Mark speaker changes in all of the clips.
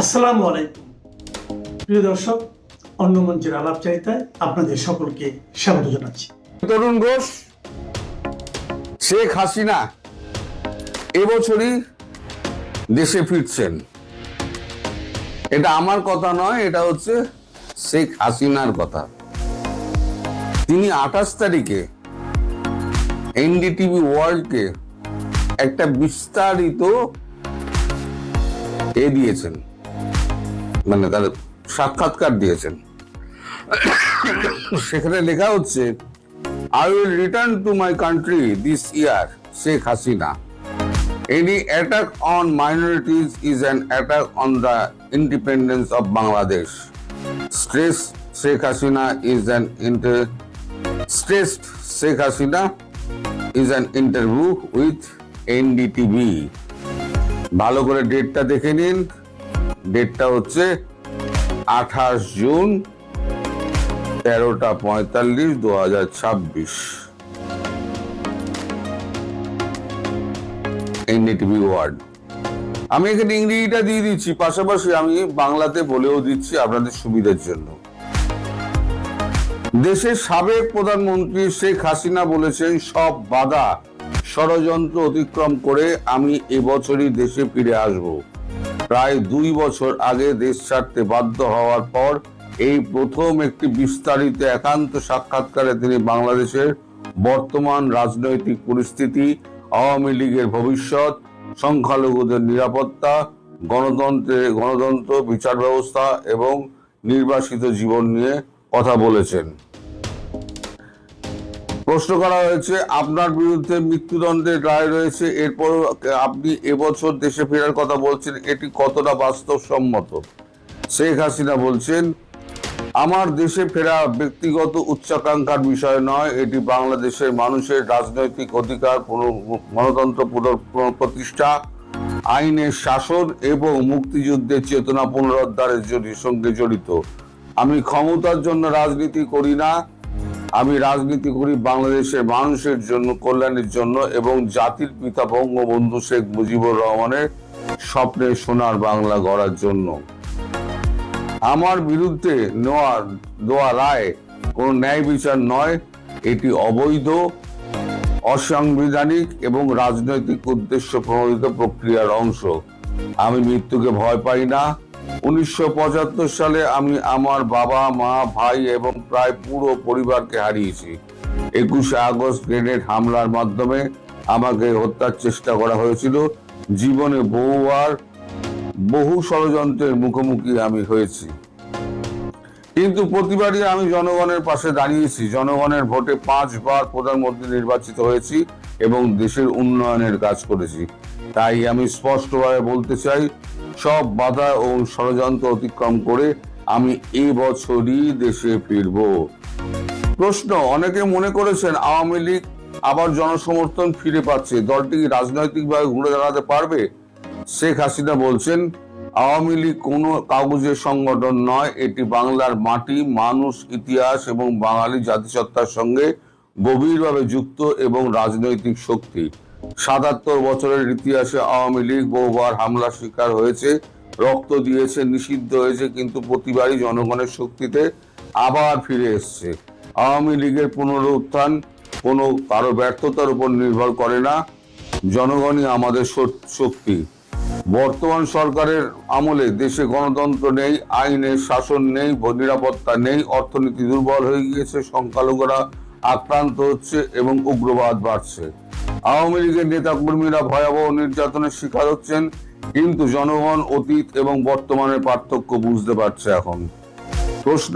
Speaker 1: আসসালামু আলাইকুম প্রিয় দর্শক, অন্য মঞ্চের আলাপচারিতায় আপনাদের সকলকে স্বাগত জানাচ্ছি।
Speaker 2: তরুণ ঘোষ, শেখ হাসিনা এবছরই দেশে ফিরছেন। এটা আমার কথা নয়, এটা হচ্ছে শেখ হাসিনার কথা। তিনি 28 তারিখে এনডিটিভি ওয়ার্ল্ডকে একটা বিস্তারিত দিয়েছেন, মানে তার সাক্ষাৎকার দিয়েছেন। সেখানে লেখা হচ্ছে, I will return to my country this year, Sheikh Hasina. Any attack on minorities is an attack on the independence of Bangladesh. Stressed Sheikh Hasina is an interview with NDTV. ভালো করে ডেটটা দেখে নিন। ডেটটা হচ্ছে 28 জুন 13:45 2026। NDTV word. আমি এখানে ইংরেজিটা দিয়ে দিচ্ছি, পাশাপাশি আমি বাংলাতে বলেও দিচ্ছি আপনাদের সুবিধার জন্য। দেশের সাবেক প্রধানমন্ত্রী শেখ হাসিনা বলেছেন, সব বাধা ষড়যন্ত্র অতিক্রম করে আমি এবছরই দেশে ফিরে আসব। প্রায় 2 বছর আগে দেশ ছাড়তে বাধ্য হওয়ার পর এই প্রথম একটি বিস্তারিত একান্ত সাক্ষাৎকারে তিনি বাংলাদেশের বর্তমান রাজনৈতিক পরিস্থিতি, আওয়ামী লীগের ভবিষ্যৎ, সংখ্যালঘুদের নিরাপত্তা, গণতন্ত্র, বিচার ব্যবস্থা এবং নির্বাসিত জীবন নিয়ে কথা বলেছেন। প্রশ্ন করা হয়েছে, আপনার বিরুদ্ধে মৃত্যুদণ্ডের রায় রয়েছে, এরপর আপনি এবছর দেশে ফেরার কথা বলছেন, এটি কতটা বাস্তবসম্মত? শেখ হাসিনা বলছেন, আমার দেশে ফেরা ব্যক্তিগত উচ্চাকাঙ্ক্ষার বিষয় নয়, এটি বাংলাদেশের মানুষের রাজনৈতিক অধিকার, গণতন্ত্র প্রতিষ্ঠা, আইনের শাসন এবং মুক্তিযুদ্ধের চেতনা পুনরুদ্ধারের সঙ্গে জড়িত। আমি ক্ষমতার জন্য রাজনীতি করি না, আমি রাজনীতি করি বাংলাদেশের মানুষের জন্য, কল্যাণের জন্য এবং জাতির পিতা বঙ্গবন্ধু শেখ মুজিবুর রহমানের স্বপ্নের সোনার বাংলা গড়ার জন্য। আমার বিরুদ্ধে দেওয়া রায় কোন ন্যায় বিচার নয়, এটি অবৈধ, অসাংবিধানিক এবং রাজনৈতিক উদ্দেশ্য প্রণোদিত প্রক্রিয়ার অংশ। আমি মৃত্যুকে ভয় পাই না। 1975 সালে আমি আমার বাবা, মা, ভাই এবং প্রায় পুরো পরিবারকে হারিয়েছি। 21শে আগস্ট গ্রেনেড হামলার মাধ্যমে আমাকে হত্যার চেষ্টা করা হয়েছিল। জীবনে বহু ষড়যন্ত্রের মুখোমুখি আমি হয়েছি, কিন্তু প্রতিবারই আমি জনগণের পাশে দাঁড়িয়েছি। জনগণের ভোটে 5 বার প্রধানমন্ত্রী নির্বাচিত হয়েছি এবং দেশের উন্নয়নের কাজ করেছি। তাই আমি স্পষ্টভাবে বলতে চাই, সব বাধা ও ষড়যন্ত্র অতিক্রম করে আমি এই বছরই দেশে ফিরব। প্রশ্ন, অনেকে মনে করেছেন আওয়ামী লীগ আবার জনসমর্থন ফিরে পাচ্ছে, দলটি কি রাজনৈতিকভাবে ঘুরে দাঁড়াতে পারবে? শেখ হাসিনা বলছেন, আওয়ামী লীগ কোনো কাগজের সংগঠন নয়, এটি বাংলার মাটি, মানুষ, ইতিহাস এবং বাঙালি জাতিসত্তার সঙ্গে গভীরভাবে যুক্ত এবং রাজনৈতিক শক্তি। 77 বছরের ইতিহাসে আওয়ামী লীগ বহুবার হামলার শিকার হয়েছে, রক্ত দিয়েছে, নিষিদ্ধ হয়েছে, কিন্তু প্রতিবারই জনগণের শক্তিতে আবার ফিরে এসছে। আওয়ামী লীগের পুনরুত্থান কোনো কারো ব্যর্থতার উপর নির্ভর করে না, জনগণই আমাদের শক্তি। বর্তমান সরকারের আমলে দেশে গণতন্ত্র নেই, আইনের শাসন নেই, নিরাপত্তা নেই, অর্থনীতি দুর্বল হয়ে গিয়েছে, সংখ্যালঘুরা আক্রান্ত হচ্ছে এবং উগ্রবাদ বাড়ছে। আওয়ামী লীগের নেতাকর্মীরা ভয়াবহ নির্যাতনের শিকার হচ্ছেন, কিন্তু জনগণ অতীত এবং বর্তমানের পার্থক্য বুঝতে পারছে এখন। প্রশ্ন,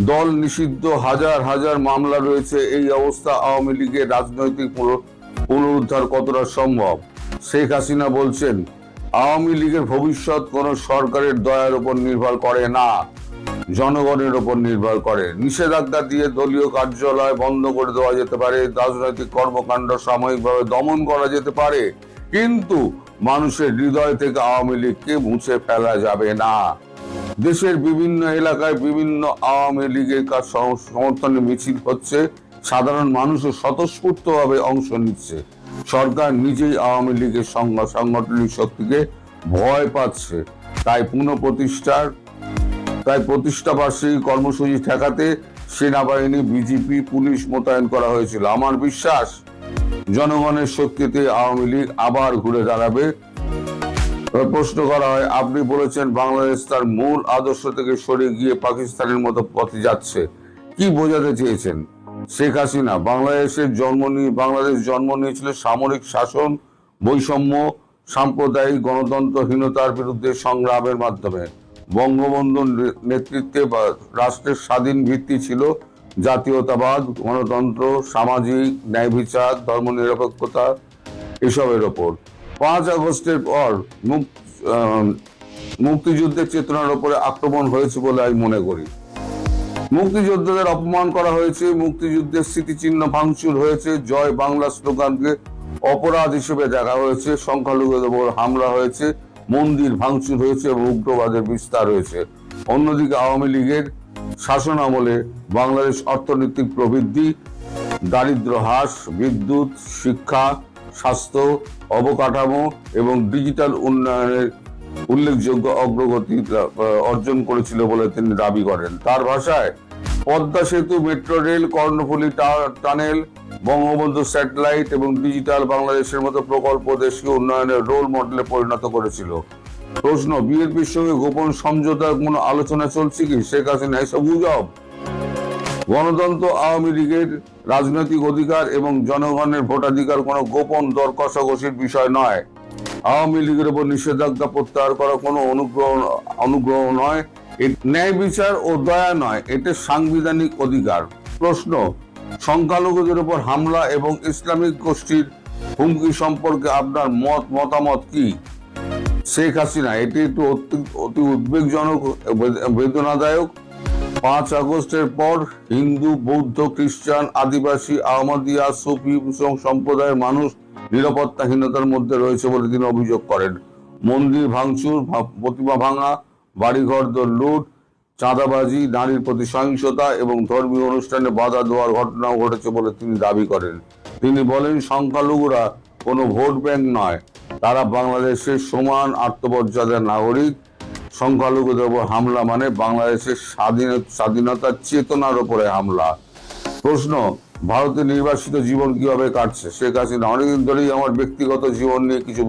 Speaker 2: দল নিষিদ্ধ, হাজার হাজার মামলা রয়েছে, এই অবস্থা আওয়ামী লীগের রাজনৈতিক পুনরুদ্ধার কতটা সম্ভব? শেখ হাসিনা বলছেন, আওয়ামী লীগের ভবিষ্যৎ কোনো সরকারের দয়ার উপর নির্ভর করে না, জনগণের উপর নির্ভর করে। নিষেধাজ্ঞা দিয়ে দলীয় কার্যালয় বন্ধ করে দেওয়া যেতে পারে, রাজনৈতিক কর্মকাণ্ড সাময়িকভাবে দমন করা যেতে পারে, কিন্তু মানুষের হৃদয় থেকে আওয়ামী লীগকে মুছে ফেলা যাবে না। দেশের বিভিন্ন এলাকায় বিভিন্ন আওয়ামী লীগের সমর্থনে মিছিল হচ্ছে, সাধারণ মানুষও স্বতঃস্ফূর্তভাবে অংশ নিচ্ছে। সরকার নিজেই আওয়ামী লীগের সাংগঠনিক শক্তিকে ভয় পাচ্ছে। তাই প্রতিষ্ঠা বার্ষিকী কর্মসূচি ঠেকাতে সেনাবাহিনী, বিজেপি, পুলিশ মোতায়েন করা হয়েছিল। আমার বিশ্বাস জনগণের শক্তিতে আওয়ামী লীগ আবার ঘুরে দাঁড়াবে। প্রশ্ন করা হয়, আপনি বলেছেন বাংলাদেশ তার মূল আদর্শ থেকে সরে গিয়ে পাকিস্তানের মতো পথে যাচ্ছে, কি বোঝাতে চেয়েছেন? শেখ হাসিনা বাংলাদেশ জন্ম নিয়েছিল সামরিক শাসন, বৈষম্য, সাম্প্রদায়িক গণতন্ত্রহীনতার বিরুদ্ধে সংগ্রামের মাধ্যমে। বঙ্গবন্ধুর নেতৃত্বে রাষ্ট্রের স্বাধীন ভিত্তি ছিল জাতীয়তাবাদ, গণতন্ত্র, সামাজিক ন্যায় বিচার, ধর্মনিরপেক্ষতা, এসবের ওপর। 5 আগস্টের পর মুক্তিযুদ্ধের চেতনার উপরে আক্রমণ হয়েছে বলে আমি মনে করি। মুক্তিযোদ্ধাদের অপমান করা হয়েছে, মুক্তিযুদ্ধের স্মৃতিচিহ্ন ভাঙচুর হয়েছে, জয় বাংলা স্লোগানকে অপরাধ হিসেবে দেখা হয়েছে, সংখ্যালঘুদের উপর হামলা হয়েছে, মন্দির ভাঙচুর হয়েছে এবং উগ্রবাদের বিস্তার হয়েছে। অন্যদিকে আওয়ামী লীগের শাসন আমলে বাংলাদেশ অর্থনৈতিক প্রবৃদ্ধি, দারিদ্র হ্রাস, বিদ্যুৎ, শিক্ষা, স্বাস্থ্য, অবকাঠামো এবং ডিজিটাল উন্নয়নের উল্লেখযোগ্য অগ্রগতি অর্জন করেছিল বলে তিনি দাবি করেন। তার ভাষায়, পদ্মা সেতু, metro rail, Karnaphuli tunnel, Bangabandhu satellite এবং ডিজিটাল বাংলাদেশের মতো প্রকল্প দেশকে উন্নয়নের রোল মডেলে পরিণত করেছিল। প্রশ্ন, বিএনপির সঙ্গে গোপন সমঝোতার কোনো আলোচনা চলছে কি? শেখ হাসিনা, এসব গুজব। গণতন্ত্র, আওয়ামী লীগের রাজনৈতিক অধিকার এবং জনগণের ভোটাধিকার কোনো গোপন দর কষাকষির বিষয় নয়। আওয়ামী লীগের উপর নিষেধাজ্ঞা প্রত্যাহার করা কোনো অনুগ্রহ নয়, ন্যায় বিচার ও দয়া নয়, এটা সাংবিধানিক অধিকার। প্রশ্ন, সংখ্যালঘুদের উপর হামলা এবং ইসলামিক গোষ্ঠীর হুমকি সম্পর্কে আপনার মতামত কি? শেখ হাসিনা, এটি একটু অতি উদ্বেগজনক, বেদনাদায়ক। 5 আগস্টের পর হিন্দু, বৌদ্ধ, খ্রিস্টান, আদিবাসী, আহমদিয়া, সুফি সম্প্রদায়ের মানুষ নিরাপত্তাহীনতার মধ্যে রয়েছে বলে তিনি অভিযোগ করেন। মন্দির ভাঙচুর, প্রতিমা ভাঙা, বাড়িঘর লুট, চাঁদাবাজি, নারীর প্রতি সহিংসতা এবং ধর্মীয় অনুষ্ঠানে বাধা দেওয়ার ঘটনাও ঘটেছে বলে তিনি দাবি করেন। তিনি বলেন, সংখ্যালঘুরা কোনো ভোট ব্যাংক নয়, তারা বাংলাদেশের সমান আত্মমর্যাদার নাগরিক। সংখ্যালঘুদের উপর হামলা মানে বাংলাদেশের স্বাধীনতার চেতনার উপরে হামলা। প্রশ্ন, ভারতে নির্বাসিত জীবন কিভাবে কাটছে? শেখ হাসিনা, অনেকদিন ধরেই আমার ব্যক্তিগত জীবন নিয়ে কিছু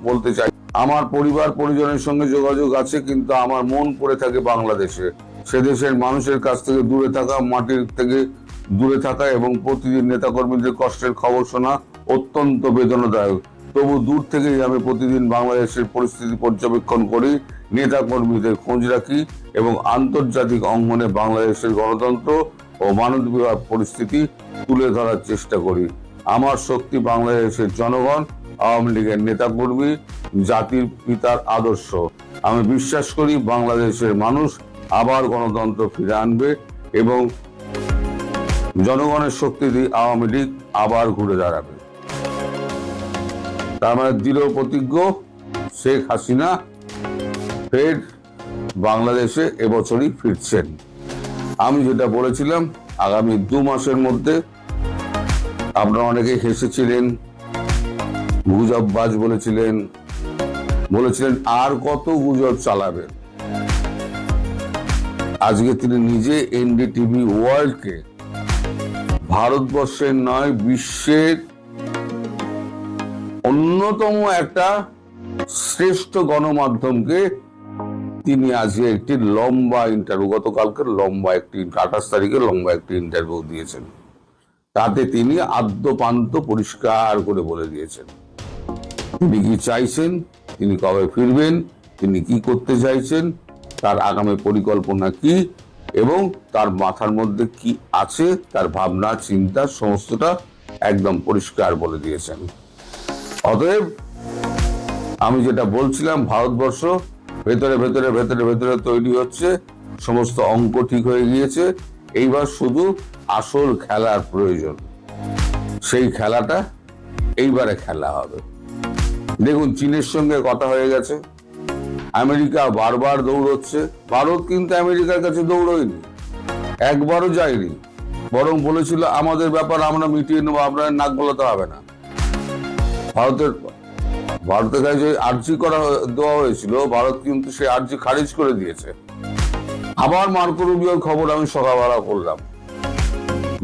Speaker 2: বলতে চাই। আমার পরিবার পরিজনের সঙ্গে যোগাযোগ আছে, কিন্তু আমার মন পড়ে থাকে বাংলাদেশে। সে দেশের মানুষের কাছ থেকে দূরে থাকা, মাটির থেকে দূরে থাকা এবং প্রতিদিন নেতাকর্মীদের কষ্টের খবর শোনা অত্যন্ত বেদনাদায়ক। তবু দূর থেকেই আমি প্রতিদিন বাংলাদেশের পরিস্থিতি পর্যবেক্ষণ করি, নেতাকর্মীদের খোঁজ রাখি এবং আন্তর্জাতিক অঙ্গনে বাংলাদেশের গণতন্ত্র ও মানবাধিকার পরিস্থিতি তুলে ধরার চেষ্টা করি। আমার শক্তি বাংলাদেশের জনগণ, আওয়ামী লীগের নেতাকর্মী, জাতির পিতার আদর্শ। আমি বিশ্বাস করি বাংলাদেশের মানুষ আবার গণতন্ত্র ফিরে আনবে এবং জনগণের শক্তি দিয়ে আওয়ামী লীগ আবার ঘুরে দাঁড়াবে। তার মানে দৃঢ় প্রতিজ্ঞ শেখ হাসিনা ফের বাংলাদেশে এবছরই ফিরছেন। আমি যেটা বলেছিলাম, আগামী 2 মাসের মধ্যে, আপনারা অনেকে হেসেছিলেন, গুজববাজ বলেছিলেন আর কত গুজব চালাবেন। আজকে তিনি নিজে এনডিটিভি ওয়ার্ল্ডকে ভারতবর্ষের নয়, বিশ্বের অন্যতম একটা শ্রেষ্ঠ গণমাধ্যমকে তিনি আজকে একটি লম্বা ইন্টারভিউ, গতকালকে লম্বা একটি 28 তারিখে লম্বা একটি ইন্টারভিউ দিয়েছেন। তাতে তিনি আদ্যপান্ত পরিষ্কার করে বলে দিয়েছেন তিনি কি চাইছেন, তিনি কবে ফিরবেন, তিনি কি করতে চাইছেন, তার আগামী পরিকল্পনা কি এবং তার মাথার মধ্যে কি আছে, তার ভাবনা চিন্তা সমস্তটা একদম পরিষ্কার বলে দিয়েছেন। অতএব আমি যেটা বলছিলাম, ভারতবর্ষ ভেতরে ভেতরে ভেতরে ভেতরে তৈরি হচ্ছে, সমস্ত অঙ্ক ঠিক হয়ে গিয়েছে, এইবার শুধু আসল খেলার প্রয়োজন। সেই খেলাটা এইবারে খেলা হবে। দেখুন, চীনের সঙ্গে কথা হয়ে গেছে, আমেরিকা বারবার দৌড়চ্ছে, ভারত কিন্তু আমেরিকার কাছে দৌড়য়নি, একবারও যায়নি, বরং বলেছিল আমাদের ব্যাপার আমরা মিটিয়ে নেবো, আপনার নাক গলাতে হবে না। ভারতের কাছে যে আর্জি দেওয়া হয়েছিল, ভারত কিন্তু সেই আর্জি খারিজ করে দিয়েছে। আবার মার্কো রুবিওর খবর আমি সকালবেলা করলাম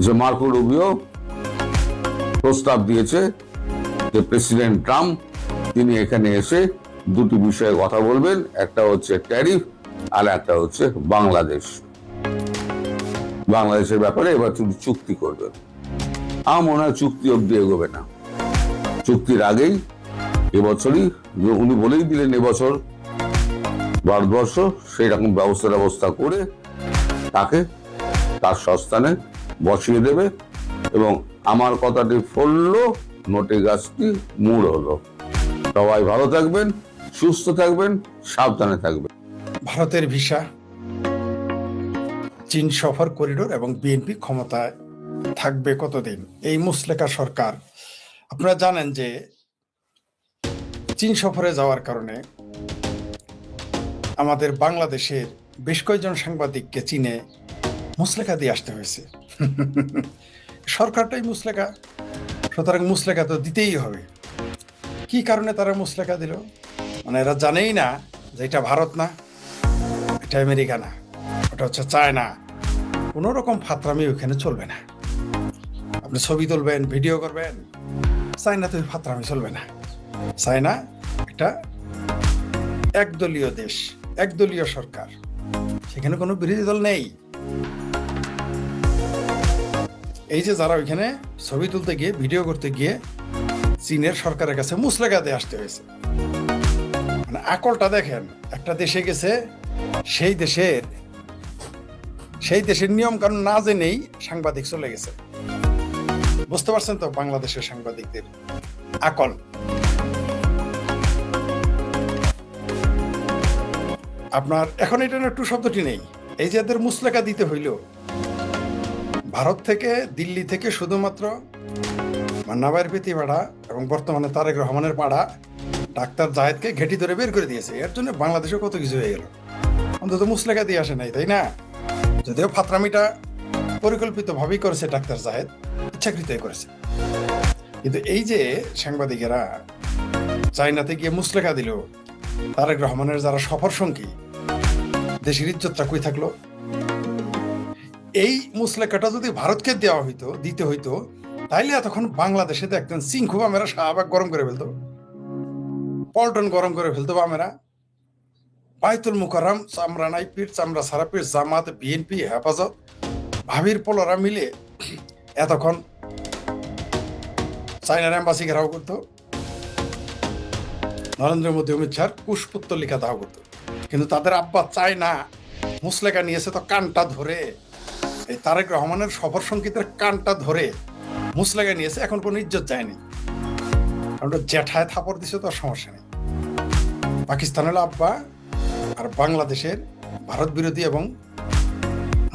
Speaker 2: যে মার্কো রুবিও প্রস্তাব দিয়েছে যে প্রেসিডেন্ট ট্রাম্প তিনি এখানে এসে দুটি বিষয়ে কথা বলবেন, একটা হচ্ছে ট্যারিফ আর একটা হচ্ছে বাংলাদেশের ব্যাপারে এবার তিনি চুক্তি করবেন। আমার মনে হয় চুক্তি অব্দি এগোবে না, চুক্তির আগেই এবছরই উনি বলেই দিলেন এবছর ভারতবর্ষ সেই রকম ব্যবস্থা করে তাকে তার সস্থানে বসিয়ে দেবে এবং আমার কথাটি ফললো, নোটে গাছটি মূল হলো। সবাই ভালো থাকবেন, সুস্থ থাকবেন, সাবধানে থাকবেন।
Speaker 3: ভারতের ভিসা, চীন সফর করিডোর এবং বিএনপি ক্ষমতায় থাকবে কতদিন, এই মুসলেকা সরকার। আপনারা জানেন যে চীন সফরে যাওয়ার কারণে আমাদের বাংলাদেশের বেশ কয়েকজন সাংবাদিককে চীনে মুসলেকা দিয়ে আসতে হয়েছে। সরকারটাই মুসলেকা, সুতরাং মুসলেকা তো দিতেই হবে। কি কারণে তারা মুসলেকা দিল? মানে এরা জানেই না যে এটা ভারত না, এটা আমেরিকা না, ওটা হচ্ছে চায়না। কোনো রকম ফাতরামি ওখানে চলবে না। আপনি ছবি তুলবেন, ভিডিও করবেন, চায়না তো ফাতরামি চলবে না। চায়না একটা একদলীয় দেশ, একদলীয় সরকার, সেখানে কোনো বিরোধী দল নেই। এই যে যারা ওইখানে ছবি তুলতে গিয়ে, ভিডিও করতে গিয়ে চীনের সরকারের কাছে মুসলেকা দিয়ে আসতে হয়েছে, মানে আকলটা দেখেন। একটা দেশে গেছে, সেই দেশের নিয়ম কানুন না জেনেই সাংবাদিক চলে গেছে। বুঝতে পারছেন তো বাংলাদেশের সাংবাদিকদের আকল। আপনার এখন এটা একটু শব্দটি নেই। এই যে এদের মুসলেকা দিতে হইল, ভারত থেকে, দিল্লি থেকে শুধুমাত্র মান্নাবাইয়ের পেতিপাড়া এবং বর্তমানে তারেক রহমানের পাড়া ডাক্তার জায়েদকে ঘেঁটি ধরে বের করে দিয়েছে। এর জন্য বাংলাদেশে কত কিছু হয়ে গেল। অন্তত মুসলেকা দিয়ে আসে নাই, তাই না? যদিও ফাতরামিটা পরিকল্পিতভাবেই করেছে ডাক্তার জায়েদ, ইচ্ছাকৃতই করেছে। কিন্তু এই যে সাংবাদিকেরা চায়নাতে গিয়ে মুসলেকা দিল, তারেক রহমানের যারা সফর সঙ্গী, দেশের ইজ্জতটা কই থাকলো? এই মুসলেকাটা যদি ভারতকে দিতে হইতো, তাইলে এতক্ষণ বাংলাদেশে দেখতেন সিংখু বামেরা শাহবাগ গরম করে ফেলতো, পল্টন গরম করে ফেলতো বামেরা, বাইতুল মুকাররম চামড়া নাই পীর, চামড়া সারা পীর, জামাত, বিএনপি, হেফাজত, ভাবির পোলরা মিলে এতক্ষণ চায়নার এম্বাসি ঘেরাও করতো, নরেন্দ্র মোদী, অমিত শাহ কুশপুত্তলিকা দাও করতো। কিন্তু তাদের আব্বা চায়না মুসলেকা নিয়েছে তো কানটা ধরে, এই তারেক রহমানের সফর সঙ্গীতের কানটা ধরে মুসলেকা নিয়েছে। এখন কোনো ইজ্জত যায়নি, কারণ জ্যাঠায় থাপড় দিছে, তো সমস্যা নেই। পাকিস্তান হলো আব্বা, আর বাংলাদেশের ভারত বিরোধী এবং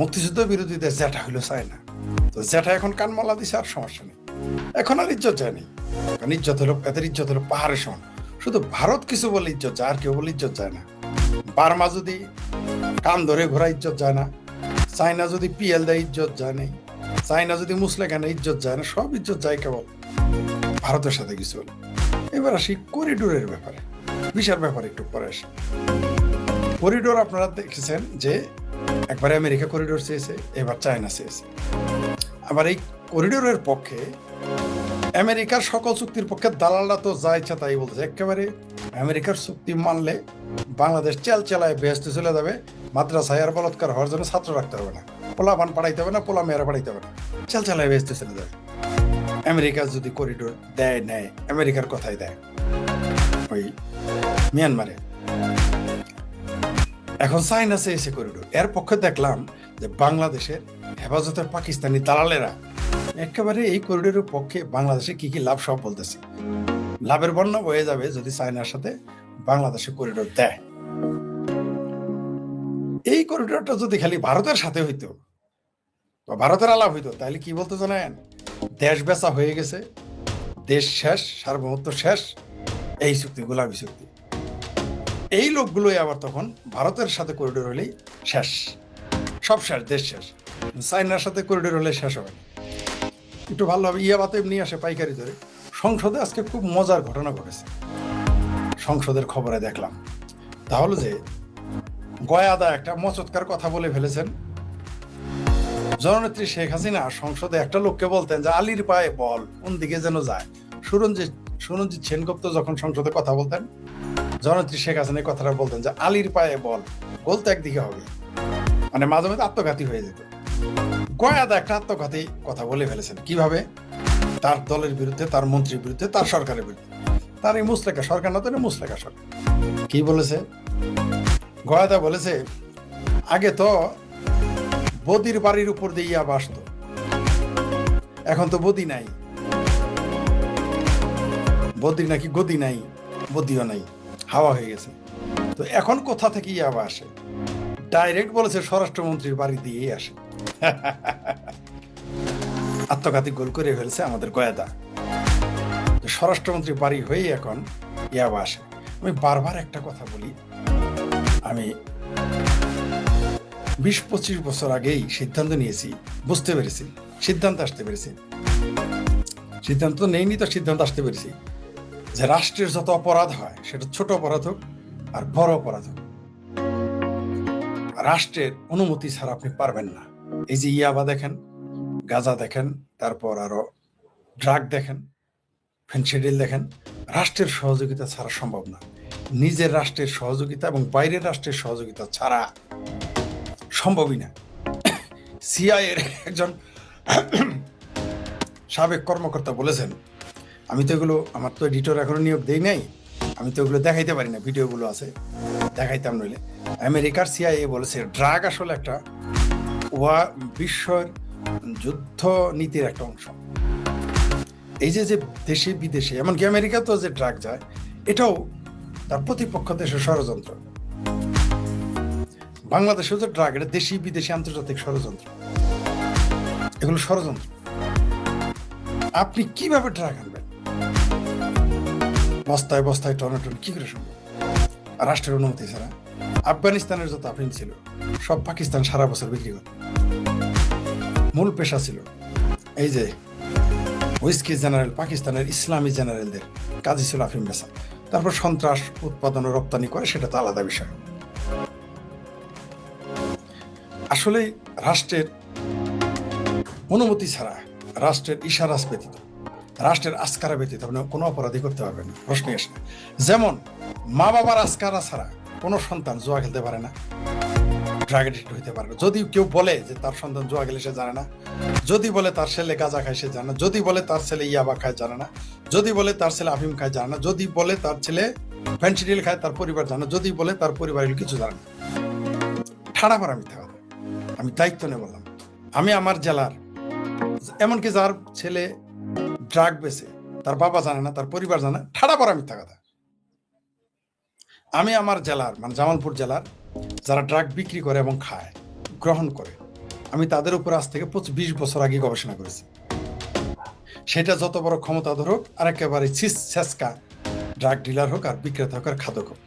Speaker 3: মুক্তিযুদ্ধ বিরোধীদের জ্যাঠা হইলো চায়না। তো জ্যাঠা এখন কানমালা দিছে, আর সমস্যা নেই। এখন আর ইজ্জত যায়নি, কারণ ইজ্জত হলো, এদের ইজ্জত হলো পাহাড়ের সমান। শুধু ভারত কিছু বলে ইজ্জত যায়, আর কেউ বলে ইজ্জত যায় না। বার্মা যদি কান ধরে ঘোরা ইজ্জত যায় না, চায়না যদি পিএল দেয় ইজ্জত যায় নাই, চায়না যদি মুসলেকা নেয় ইজ্জত যায় না, সব ইজ্জত যায় কেবল ভারতের সাথে কিছু হলে। এবার আসি করিডোরের ব্যাপারে, ভিসার ব্যাপারে একটু পরে আসি। করিডোর আপনারা দেখেছেন যে একবারে আমেরিকা করিডোর চেয়েছে, এবার চায়না চেয়েছে। আবার এই করিডোরের পক্ষে আমেরিকার সকল চুক্তির পক্ষে দালালরা তো যা ইচ্ছা তাই বলতেছে। একেবারে আমেরিকার চুক্তি মানলে বাংলাদেশ চেলায় বেহেস্তে চলে যাবে, মাদ্রাসায় আর বলৎকার হওয়ার জন্য ছাত্র রাখতে হবে না, পোলা পান পাঠাইতে হবে না, পোলা মেয়েরা পাঠাইতে হবে না, চেলায় বেহেস্তে চলে যাবে। আমেরিকা যদি করিডোর নেয়, আমেরিকার কথাই দেয় ওই মিয়ানমারে। এখন চায়না চেয়েছে করিডোর, এর পক্ষে দেখলাম যে বাংলাদেশের হেফাজতের পাকিস্তানি দালালেরা একেবারে এই করিডোরের পক্ষে বাংলাদেশে কি কি লাভ সব বলতেছে। লাভের বন্যা বয়ে যাবে যদি চায়নার সাথে বাংলাদেশে করিডোর দেয়। এই করিডোরটা যদি খালি ভারতের সাথে হইতো বা ভারতের আলাপ হইতো, তাহলে কি বলতো জানেন? দেশ বেচা হয়ে গেছে, দেশ শেষ, সার্বভৌমত্ব শেষ, এই চুক্তি গোলাপি চুক্তি। এই লোকগুলোই আবার তখন ভারতের সাথে করিডোর হলেই শেষ, সব শেষ, দেশ শেষ। চায়নার সাথে করিডোর হলে শেষ হবে। একটু ভালোভাবে ইয়াবাতে নিয়ে আসে পাইকারি ধরে। সংসদে আজকে খুব মজার ঘটনা ঘটেছে। সংসদের খবরে দেখলাম, তাহলে যে গয়াদা একটা মচৎকার কথা বলে ফেলেছেন। জননেত্রী শেখ হাসিনা সংসদে একটা লোককে বলতেন যে আলীর পায়ে বল, কোন দিকে যেন যায়। সুরঞ্জিত সেনগুপ্ত যখন সংসদে কথা বলতেন, জননেত্রী শেখ হাসিনা এই কথাটা বলতেন যে আলীর পায়ে বল, গোল তো একদিকে হবে। মানে মাঝে মাঝে আত্মঘাতী হয়ে যেত। গয়াদা একটা আত্মঘাতী কথা বলে ফেলেছেন। কিভাবে? তার দলের বিরুদ্ধে, তার মন্ত্রীর বিরুদ্ধে, তার সরকারের বিরুদ্ধে। তার এই মুসলেকা সরকার না, তো মুসলেকা সরকার। কি বলেছে গয়াদা? বলেছে আগে তো বদির বাড়ির উপর দিয়ে ইয়াবা আসতো, এখন তো বদি নাই, বদির নাকি গদি নাই, বদিও নাই, হাওয়া হয়ে গেছে। তো এখন কোথা থেকে ইয়াবা আসে? ডাইরেক্ট বলেছে স্বরাষ্ট্রমন্ত্রীর বাড়ি দিয়েই আসে। আত্মঘাতী গোল করে ফেলছে আমাদের গয়াদা। স্বরাষ্ট্রমন্ত্রীর বাড়ি হয়েই এখন ইয়াবা আসে। আমি বারবার একটা কথা বলি, আমি 20-25 বছর আগেই সিদ্ধান্ত নিয়েছি, বুঝতে পেরেছি, সিদ্ধান্ত আসতে পেরেছি, সিদ্ধান্ত নেইনি তো সিদ্ধান্ত আসতে পেরেছি যে রাষ্ট্রের যত অপরাধ হয়, সেটা ছোট অপরাধ হোক আর বড় অপরাধ হোক, রাষ্ট্রের অনুমতি ছাড়া আপনি পারবেন না। এই যে ইয়াবা দেখেন, গাঁজা দেখেন, তারপর আরো ড্রাগ দেখেন, ফেনসিডিল দেখেন, রাষ্ট্রের সহযোগিতা ছাড়া সম্ভব না। নিজের রাষ্ট্রের সহযোগিতা এবং বাইরের রাষ্ট্রের সহযোগিতা ছাড়া সম্ভবই না। সিআইএর একজন সাবেক কর্মকর্তা বলেছেন, আমি তো এগুলো, আমার তো এডিটর এখনো নিয়োগ দেই নাই, আমি তো এগুলো দেখাইতে পারি না, ভিডিওগুলো আছে, দেখাইতাম নইলে। আমেরিকার সিআইএ বলেছে ড্রাগ আসলে একটা বিশ্বের যুদ্ধ নীতির একটা অংশ। এই যে দেশে বিদেশে, এমনকি আমেরিকা তো যে ড্রাগ যায়, এটাও তার প্রতিপক্ষ দেশের ষড়যন্ত্র। বাংলাদেশেও যে ড্রাগ, এটা দেশি বিদেশি আন্তর্জাতিক ষড়যন্ত্র, এগুলো ষড়যন্ত্র। আপনি কিভাবে ড্রাগ আনবেন? বস্তায় বস্তায় টনাটন কি করে সম্ভব? রাষ্ট্রের অনুমতি ছাড়া। আফগানিস্তানের যত আফিম ছিল সব পাকিস্তান সারা বছর বিক্রি করত। মূল পেশা ছিল এই যে হুইস্কি জেনারেল, পাকিস্তানের ইসলামী জেনারেলদের কাজই ছিল আফিম বেচা। তারপর সন্ত্রাস উৎপাদন ও রপ্তানি করে, সেটা তো আলাদা বিষয়। আসলে রাষ্ট্রের অনুমতি ছাড়া, রাষ্ট্রের ইশারাস ব্যতীত, রাষ্ট্রের আস্কারা ব্যতীত আপনি কোনো অপরাধী করতে পারবেন না, প্রশ্নই আসে না। যেমন মা বাবার আস্কারা ছাড়া কোনো সন্তান জুয়া খেলতে পারে না, ড্রাগ এডিক্ট হইতে পারে না। যদি কেউ বলে যে তার সন্তান জুয়া খেলে সে জানে না, যদি বলে তার ছেলে গাঁজা খায় সে জানে না, যদি বলে তার ছেলে ইয়াবা খায় জানে না, যদি বলে তার ছেলে আফিম খায় জানে না, যদি বলে তার ছেলে ফেনসিডিল খায় তার পরিবার জানে না, যদি বলে তার পরিবারের কিছু জানে না। ঠাড়া মারা মিথ্যা কথা। আমি দায়িত্ব নিয়ে বললাম, আমি আমার জেলার, এমনকি যার ছেলে ড্রাগ বেচে তার বাবা জানে না, তার পরিবার জানে না, ঠাড়া পড়া মিথ্যা কথা। আমি আমার জেলার, মানে জামালপুর জেলার যারা ড্রাগ বিক্রি করে এবং খায়, গ্রহণ করে, আমি তাদের উপর আজ থেকে 20 বছর আগে গবেষণা করেছি। সেটা যত বড় ক্ষমতাধর হোক আর একেবারে ছেঁচকা ড্রাগ ডিলার হোক আর বিক্রেতা হোক আর খাদক হোক,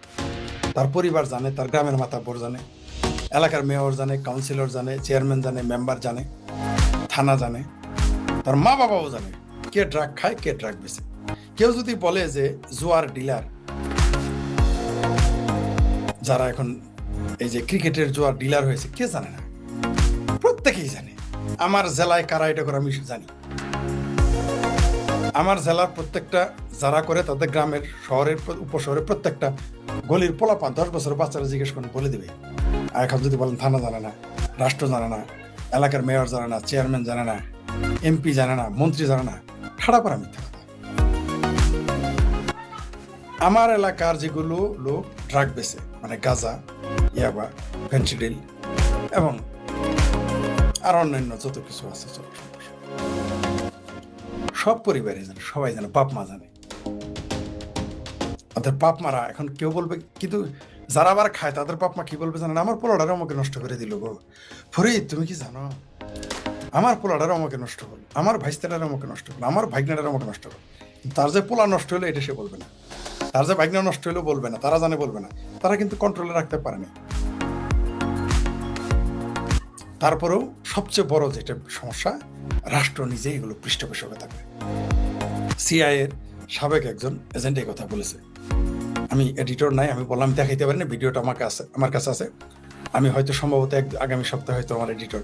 Speaker 3: তার পরিবার জানে, তার গ্রামের মাতাব্বর জানে, এলাকার মেয়র জানে, কাউন্সিলর জানে, চেয়ারম্যান জানে, মেম্বার জানে, থানা জানে, তার মা বাবাও জানে কে ড্রাগ খায়, কে ড্রাগ বেচে। কেউ যদি বলে যে জুয়ার ডিলার, যারা এখন এই যে ক্রিকেটের জুয়ার ডিলার হয়েছে, কে জানে না? প্রত্যেকেই জানে। আমার জেলায় কারা এটা করে আমি জানি। আমার জেলার প্রত্যেকটা যারা করে, তাদের গ্রামের, শহরের, উপশহরের প্রত্যেকটা গলির পোলাপান 10 বছরের বাচ্চারা জিজ্ঞেস করেন, বলে দিবে। আর এখন যদি বলেন থানা জানে না, রাষ্ট্র জানে না, এলাকার মেয়র জানে না, চেয়ারম্যান জানে না, এমপি জানে না, মন্ত্রী জানে না, ঠাড়া পড়া মিথ্যা কথা। আমার এলাকার যেগুলো লোক ড্রাগ বেচে, মানে গাঁজা, ইয়াবা, ফেনসিডিল এবং আর অন্যান্য যত কিছু আছে, সব পরিবারে জানে, সবাই জানে, বাপ মা জানে। ওদের বাপ মারা এখন কেউ বলবে, কিন্তু যারা আবার খায় তাদের বাপ মা কি বলবে জানেন? আমার পোলাটারে আমাকে নষ্ট করে দিল গো ফরিদ, তুমি কি জানো? আমার পোলাটারে আমাকে নষ্ট করলো, আমার ভাইস্তাটারে আমাকে নষ্ট করলো, আমার ভাইগনাটারে আমাকে নষ্ট করলো। তার যে পোলা নষ্ট হলো এটা সে বলবে না, তার যে ভাইগনা নষ্ট হলো বলবে না, তারা জানে বলবে না, তারা কিন্তু কন্ট্রোলে রাখতে পারেনি। তারপরেও সবচেয়ে বড় যেটা সমস্যা, রাষ্ট্র নিজে এগুলো পৃষ্ঠপোষকতা করে। সিআইএর সাবেক একজন এজেন্ট এই কথা বলেছে। আমি এডিটর নাই, আমি বললাম দেখাইতে পারি না, ভিডিওটা আমার কাছে আছে। আমি হয়তো সম্ভবত আগামী সপ্তাহে হয়তো আমার এডিটর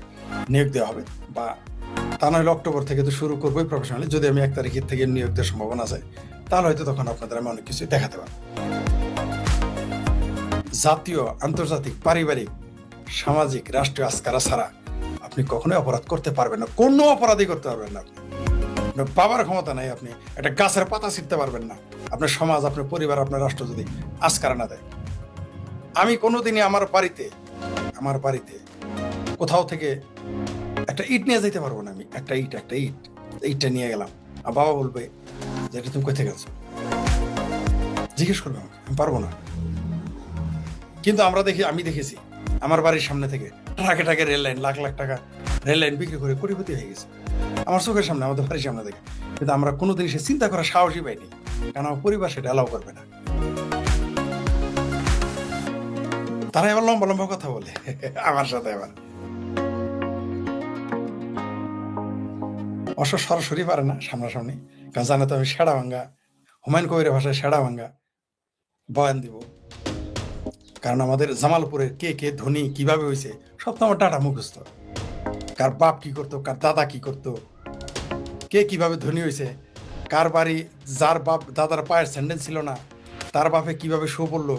Speaker 3: নিয়োগ দেওয়া হবে, বা তা নইলে অক্টোবর থেকে তো শুরু করবোই প্রফেশনালি। যদি আমি 1 তারিখের থেকে নিয়োগ দেওয়ার সম্ভাবনা আছে, তাহলে হয়তো তখন আপনাদের আমি অনেক কিছু দেখাতে পারবো। জাতীয়, আন্তর্জাতিক, পারিবারিক, সামাজিক, রাষ্ট্রীয় আস্কারা ছাড়া আপনি কখনোই অপরাধ করতে পারবেন না, কোনো অপরাধই করতে পারবেন না। আপনার বাবার ক্ষমতা নাই, আপনি একটা গাছের পাতা ছিঁড়তে পারবেন না আপনার সমাজ, আপনার পরিবার, আপনার রাষ্ট্র যদি আস্কারা না দেয়। আমি কোনোদিনই আমার বাড়িতে কোথাও থেকে একটা ইট নিয়ে যেতে পারবো না। আমি একটা ইটটা নিয়ে গেলাম, আর বাবা বলবে যে এটা তুমি কোথায় গেছো, জিজ্ঞেস করবে আমাকে, আমি পারবো না। কিন্তু আমি দেখেছি আমার বাড়ির সামনে থেকে ট্রাকে রেল লাইন, লাখ লাখ টাকা রেল লাইন বিক্রি করে কোটিপতি হয়ে গেছে আমার চোখের সামনে, আমাদের বাড়ির সামনে থেকে। কিন্তু আমরা কোনোদিন সে চিন্তা করার সাহসই পাইনি, কারণ আমার পরিবার সেটা অ্যালাউ করবে না। তারা এবার লম্বা লম্বা কথা বলে আমার সাথে, এবার অবশ্য সরাসরি পারে না সামনাসামনি, কারণ জানে তো আমি সেড়া ভাঙ্গা, হুমায়ুন কবিরের ভাষায় সেড়া ভাঙ্গা বয়ান দিব। কারণ আমাদের জামালপুরের কে ধনী কিভাবে হয়েছে সব তো আমার ডাটা মুখস্থ। কার বাপ কি করতো, কার দাদা কি করতো, কে কিভাবে ধনী হয়েছে, কার বাড়ি যার বাপ দাদার পায়ের স্যান্ডেল ছিল না তার বাপে কিভাবে শো পড়লো,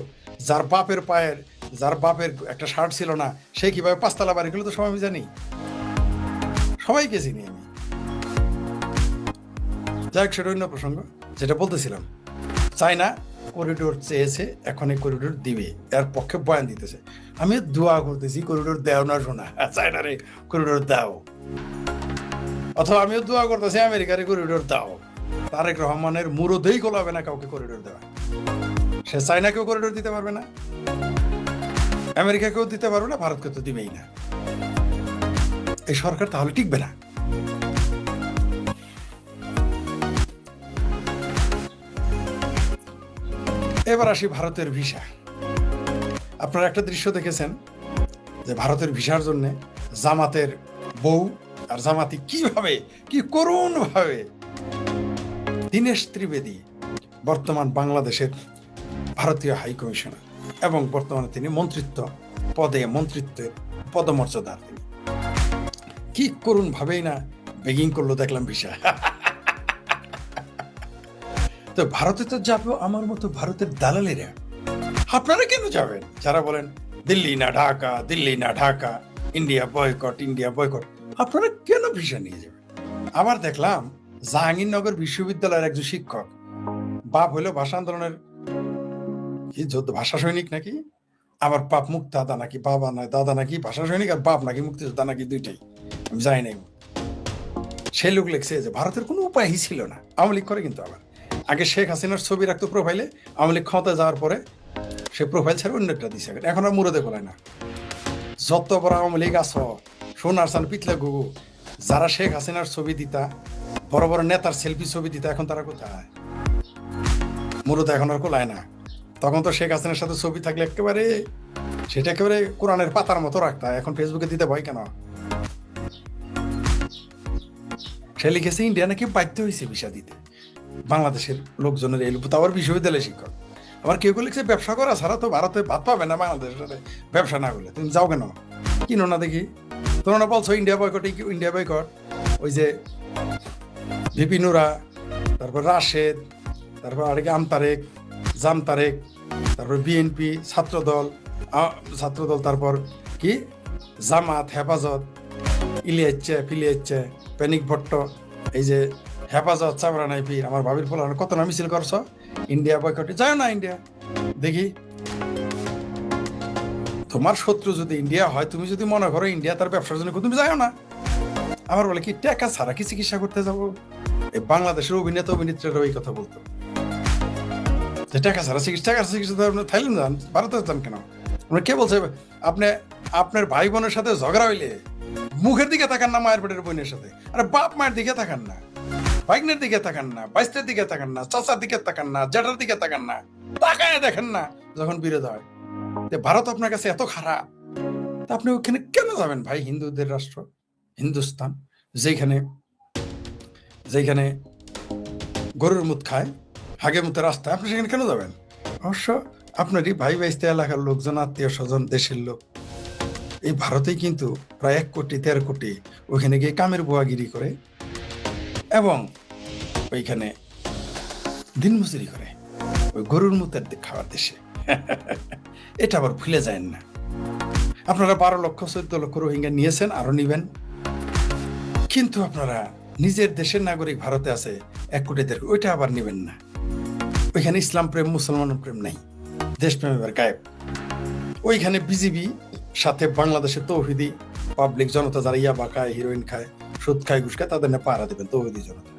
Speaker 3: যার বাপের একটা শার্ট ছিল না সে কিভাবে 5 তলা বাড়িগুলো তো সবাই আমি জানি, সবাইকে চিনি আমি। যাই হোক, সেটা অন্য প্রসঙ্গ। যেটা বলতেছিলাম, চায়না করিডোর চেয়েছে, এখন এই করিডোর দিবে, এর পক্ষে বয়ান দিতেছে। আমি দোয়া করতেছি করিডোর দেও না শোনা, চায়নারে করিডোর দাও, অথবা আমিও দোয়া করতেছি আমেরিকারে করিডোর দাও। তারেক রহমানের মুরদেই গোলাবে না কাউকে করিডোর দেওয়া। সে চায়নাকেও করিডোর দিতে পারবে না, আমেরিকাকেও দিতে পারবে না, ভারতকে তো দিবেই না। এই সরকার তাহলে টিকবে না। এবার আসি ভারতের ভিসা। আপনারা একটা দৃশ্য দেখেছেন যে ভারতের ভিসার জন্য জামাতের বউ আর জামাতি কি করুণ ভাবে দীনেশ ত্রিবেদী, বর্তমান বাংলাদেশের ভারতীয় হাই কমিশনার এবং বর্তমানে তিনি মন্ত্রিত্বের পদমর্যাদার, তিনি কি করুণ ভাবেই না বেগিং করলো দেখলাম ভিসা। তো ভারতে তো যাবো আমার মতো ভারতের দালালেরা, আপনারা কেন যাবেন? যারা বলেন দিল্লি না ঢাকা, ইন্ডিয়া বয়কট, আপনারা কেন ভিসা নিয়ে যাবেন? আবার দেখলাম জাহাঙ্গীরনগর বিশ্ববিদ্যালয়ের একজন শিক্ষক, বাপ হইলো ভাষা আন্দোলনের কি ভাষা সৈনিক নাকি, আবার বাপ মুক্তিযোদ্ধা নাকি, বাবা নয় দাদা নাকি ভাষা সৈনিক, আর বাপ নাকি মুক্তিযোদ্ধা নাকি, দুইটাই আমি জানি নাই। সে লোক লিখছে যে ভারতের কোনো উপায়ই ছিল না, আওয়ামী লীগ করে। কিন্তু আবার আগে শেখ হাসিনার ছবি রাখতো প্রোফাইলে, আওয়ামী লীগ ক্ষমতা যাওয়ার পরে সে প্রোফাইল ছেড়ে অন্য একটা দিছে, এখন আর মুরদে বলায় না। যত বড় আওয়ামী লীগ আস, সোনার সান পিতলা গুগু, যারা শেখ হাসিনার ছবি দিতা, বড় বড় নেতার সেলফি ছবি দিতা, এখন তারা কোথায়? মুরদে এখন আর কোলায় না। তখন তো শেখ হাসিনার সাথে ছবি থাকলে সেটা একেবারে কোরআনের পাতার মতো রাখতা, এখন ফেসবুকে দিতে ভয় কেন? সে লিখেছে ইন্ডিয়া নাকি বাধ্য হয়েছে ভিসা দিতে বাংলাদেশের লোকজনের, এই লোক আবার বিশ্ববিদ্যালয় শিক্ষক। আবার কেউ লিখছে ব্যবসা করা ছাড়া তো ভারতে ভাত পাবে না বাংলাদেশের সাথে ব্যবসা না করলে, তুমি যাও কেন, কিনো না দেখি। তোমরা বলছো ইন্ডিয়া বয়কট, ওই যে ভিপি নুরা, তারপর রাশেদ, তারপর আরেক জামতারেক, তারপর বিএনপি, ছাত্রদল, তারপর কি জামাত, হেফাজত, ফিলিয়াচ্ছে, প্যানিক ভট্ট, এই যে হেফাজত, চামড়া নাইপির, আমার ভাবির ফল কত না মিছিল করছো ইন্ডিয়া বয়কটে। যায় না ইন্ডিয়া, দেখি তোমার শত্রু যদি ইন্ডিয়া হয়, তুমি যদি মনে করো ইন্ডিয়া তার ব্যবসার জন্য, তুমি যাও না। আমার বলে কি টাকা ছাড়া কি চিকিৎসা করতে যাবো? এই বাংলাদেশের অভিনেত্রীরা ওই কথা বলতো যে টাকা ছাড়া চিকিৎসা থাইল্যান্ড যান, ভারতে যান কেন? কে বলছে আপনি আপনার ভাই বোনের সাথে ঝগড়া হইলে মুখের দিকে তাকান না, মায়ের পেটের বোনের সাথে? আরে বাপ মায়ের দিকে তাকান না, বাইকনের দিকে তাকান না, বাইস্তের দিকে তাকান না, চাচার দিকে তাকান না, জ্যাঠার দিকে তাকান না, তাকায় দেখেন না যখন বিরোধ হয়। ভারত আপনার কাছে এত খারাপ, তা আপনি ওখানে কেন যাবেন ভাই? হিন্দুদের রাষ্ট্র হিন্দুস্তান, যেখানে গরুর মুত খায়, হাগে মুতে রাস্তায়, আপনি সেখানে কেন যাবেন? অবশ্য আপনারই ভাই ভাইস্তে এলাকার লোকজন, আত্মীয় স্বজন, দেশের লোক এই ভারতেই কিন্তু প্রায় 1 কোটি 13 কোটি ওইখানে গিয়ে কামের বুয়াগিরি করে এবং ওইখানে দিন মজুরি করে ওই গরুর মুতের খাওয়ার দেশে। এটা আবার ভুলে যায় না। আপনারা 12 লক্ষ 14 লক্ষ রোহিঙ্গা নিয়েছেন, আরো নিবেন, কিন্তু আপনারা নিজের দেশের নাগরিক ভারতে আছে 1 কোটি 13 কোটি, ওইটা আবার নিবেন না। ওইখানে ইসলাম প্রেম মুসলমান প্রেম নাই, দেশপ্রেম এবার গায়েব। ওইখানে বিজিবি সাথে বাংলাদেশের তৌহিদি পাবলিক জনতা যারা ইয়াবা খায়, হিরোইন খায়, সুদ খায়, ঘুষ খায়, তাদের নিয়ে পাহারা দেবেন তৌহিদি জনতা,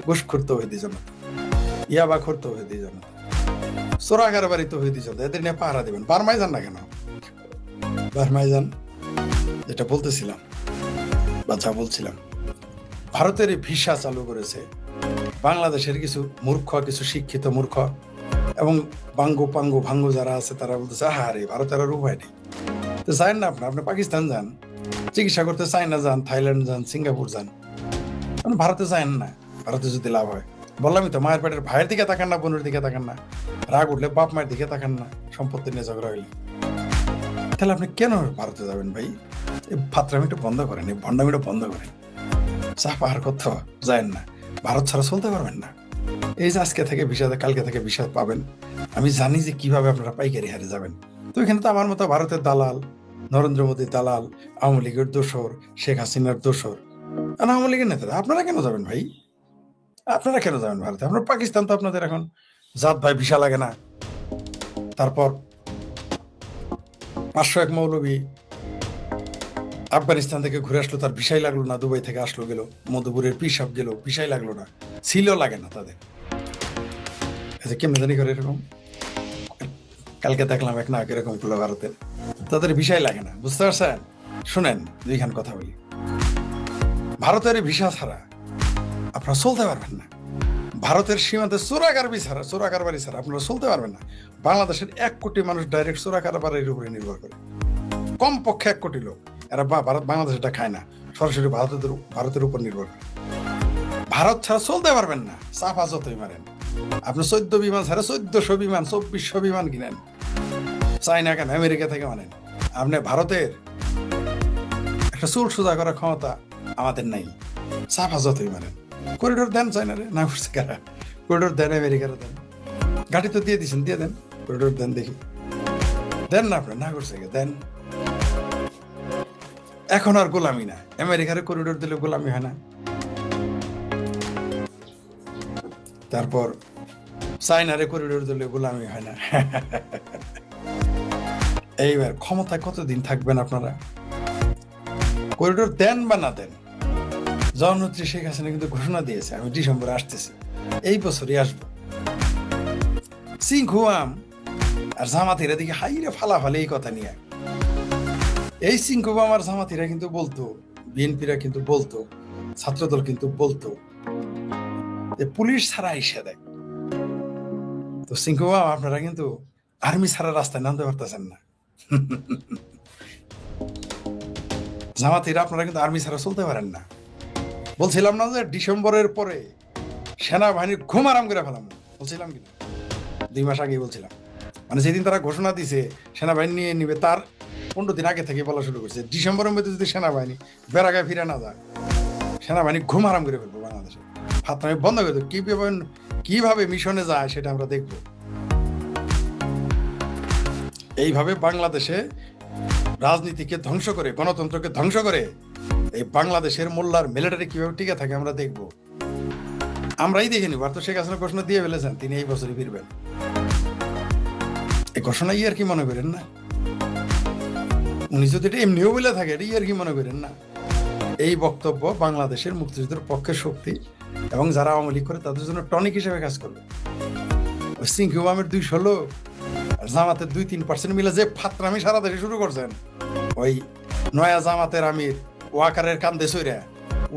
Speaker 3: ঘুষখোর তৌহিদি জনতা, ইয়াবাখোর তৌহিদি জনতা, চোরাকারবারি তৌহিদি জনতা, এদের নিয়ে পাহারা দেবেন। বার্মায় যান না কেন? বার্মায় যান। যেটা বলতেছিলাম বা যা বলছিলাম, ভারতের ভিসা চালু করেছে বাংলাদেশের কিছু মূর্খ, কিছু শিক্ষিত মূর্খ এবং ভাঙ্গ যারা আছে, তারা বলতেছে আরে ভারতের আর উপায় নেই। তো যান না, আপনি পাকিস্তান যান চিকিৎসা করতে, চায়না যান, থাইল্যান্ড যান, সিঙ্গাপুর যান, ভারতে যান না। ভারতে যদি লাভ হয়, বললামই তো, মায়ের পেটের ভাইয়ের দিকে তাকান না, বোনের দিকে তাকান না, রাগ উঠলে বাপ মায়ের দিকে তাকান না, সম্পত্তি নিয়ে ঝগড়া হইলে। তাহলে আপনি কেন ভারতে যাবেন ভাই? এই ফাত্রামিটা বন্ধ করেন, এই ভণ্ডামিটা বন্ধ করেন। চা পাহাড় কোথাও যায় না, ভারত ছাড়া চলতে পারবেন না। এই যে আজকে থেকে ভিসা, কালকে থেকে ভিসা পাবেন, আমি জানি যে কিভাবে আপনারা পাইকারি হারে যাবেন। তো এখানে তো আমার মতো ভারতের দালাল, নরেন্দ্র মোদীর দালাল, আওয়ামী লীগের দোসর, শেখ হাসিনার দোসর, আওয়ামী লীগের নেতারা। আপনারা কেন যাবেন ভাই? আপনারা কেন যাবেন ভারতে? আপনার পাকিস্তান তো আপনাদের এখন জাত ভাই ভিসা লাগে না। তারপর 501 মৌলবী আফগানিস্তান থেকে ঘুরে আসলো, তার ভিসাই লাগলো না, দুবাই থেকে আসলো গেল, মধুপুরের পিসাব গেল, ভিসাই লাগলো না, ছিল লাগে না তাদের। কেমনে জানি করে এরকম, কালকে দেখলাম এক নায়ক এরকম করলো ভারতের, তাদের ভিসাই লাগে না। বুঝতে পারছেন? শুনেন দুইখান কথা বলি। ভারতের ভিসা ছাড়া আপনারা চলতে পারবেন না। ভারতের সীমান্তে চোরাকারবারি ছাড়া আপনারা চলতে পারবেন না। বাংলাদেশের 1 কোটি মানুষ ডাইরেক্ট চোরাকারবারির উপরে নির্ভর করে, কমপক্ষে 1 কোটি লোক। এরা বাংলাদেশ এটা খায় না, সরাসরি ভারতের উপর নির্ভর করে। ভারত ছাড়া চলতে পারবেন না, চাপা যতই মারেন। আপনি 14 বিমান ছাড়া 1400 বিমান, 2400 বিমান কিনেন, চাইনা কেন, আমেরিকা থেকে মানেন। আপনি ভারতের একটা চুল সোজা করার ক্ষমতা আমাদের নাই, চাপা যতই মারেন। করিডোর দেন চাইনারে, না করছে কারা? করিডোর দেন, আমেরিকারা দেন, গাড়ি তো দিয়ে দিচ্ছেন, দিয়ে দেন, করিডোর দেন, দেখি দেন না। আপনার না করছে দেন। এখন আর গোলামি না, আমেরিকার করিডোর দিলে গোলামি হয় না। তারপর চাইনারে করিডোর দিলে গোলামি হয় না। এইবার ক্ষমতায় কতদিন থাকবেন আপনারা? করিডোর দেন বা না দেন, জননেত্রী শেখ হাসিনা কিন্তু ঘোষণা দিয়েছে আমি ডিসেম্বরে আসতেছি, এই বছরই আসবো। সিংহুয়াম আর জামাতিরা দিকে হাইরে ফালাফালি এই কথা নিয়ে। এই সিংহুয়াম আর জামাতিরা কিন্তু বলতো, বিএনপিরা কিন্তু বলতো, ছাত্রদল কিন্তু বলতো যে পুলিশ ছাড়া আইসা দেয়। তো সিংহুয়াম আপনারা কিন্তু আর্মি ছাড়া রাস্তায় নামতে পারতেছেন না। জামাতিরা আপনারা কিন্তু আর্মি ছাড়া চলতে পারেন না। বলছিলাম না যে ডিসেম্বরের পরে সেনাবাহিনীর ঘুম আরাম করে ফেলাম, বলছিলাম কিনা 2 মাস আগেই বলছিলাম। মানে যেদিন তারা ঘোষণা দিছে সেনাবাহিনী নিয়ে নিবে, তার 15 দিন আগে থেকে বলা শুরু করছে ডিসেম্বরের মধ্যে যদি সেনাবাহিনী বেড়াগায় ফিরে না যায়, সেনাবাহিনী ঘুম আরাম করে ফেলবো বাংলাদেশে। ফাত্রামি বন্ধ করে দেবো। কিভাবে মিশনে যায় সেটা আমরা দেখব। এইভাবে বাংলাদেশে রাজনীতিকে ধ্বংস করে, গণতন্ত্রকে ধ্বংস করে এই বাংলাদেশের মোল্লার মিলিটারি কিভাবে টিকে থাকে আমরা দেখব। আমরাই দেখে নিব। আর তো শেখ হাসিনা ঘোষণা দিয়ে ফেলেছেন তিনি এই বছরই ফিরবেন। এই ঘোষণা আর কি মনে করেন না? উনি যদি এটা এমনিও বলে থাকে, এটা আর কি মনে করেন না? এই বক্তব্য বাংলাদেশের মুক্তিযুদ্ধের পক্ষে শক্তি এবং যারা আওয়ামী লীগ করে তাদের জন্য টনিক হিসেবে কাজ করবে। ওই সিংহুয়ামের 200 লোক আর জামাতের 2-3% মিলে যে ফাত্রামি সারা দেশে শুরু করছেন, ওই নয়া জামাতের আমির ওয়াকারের কান্দে সইরা,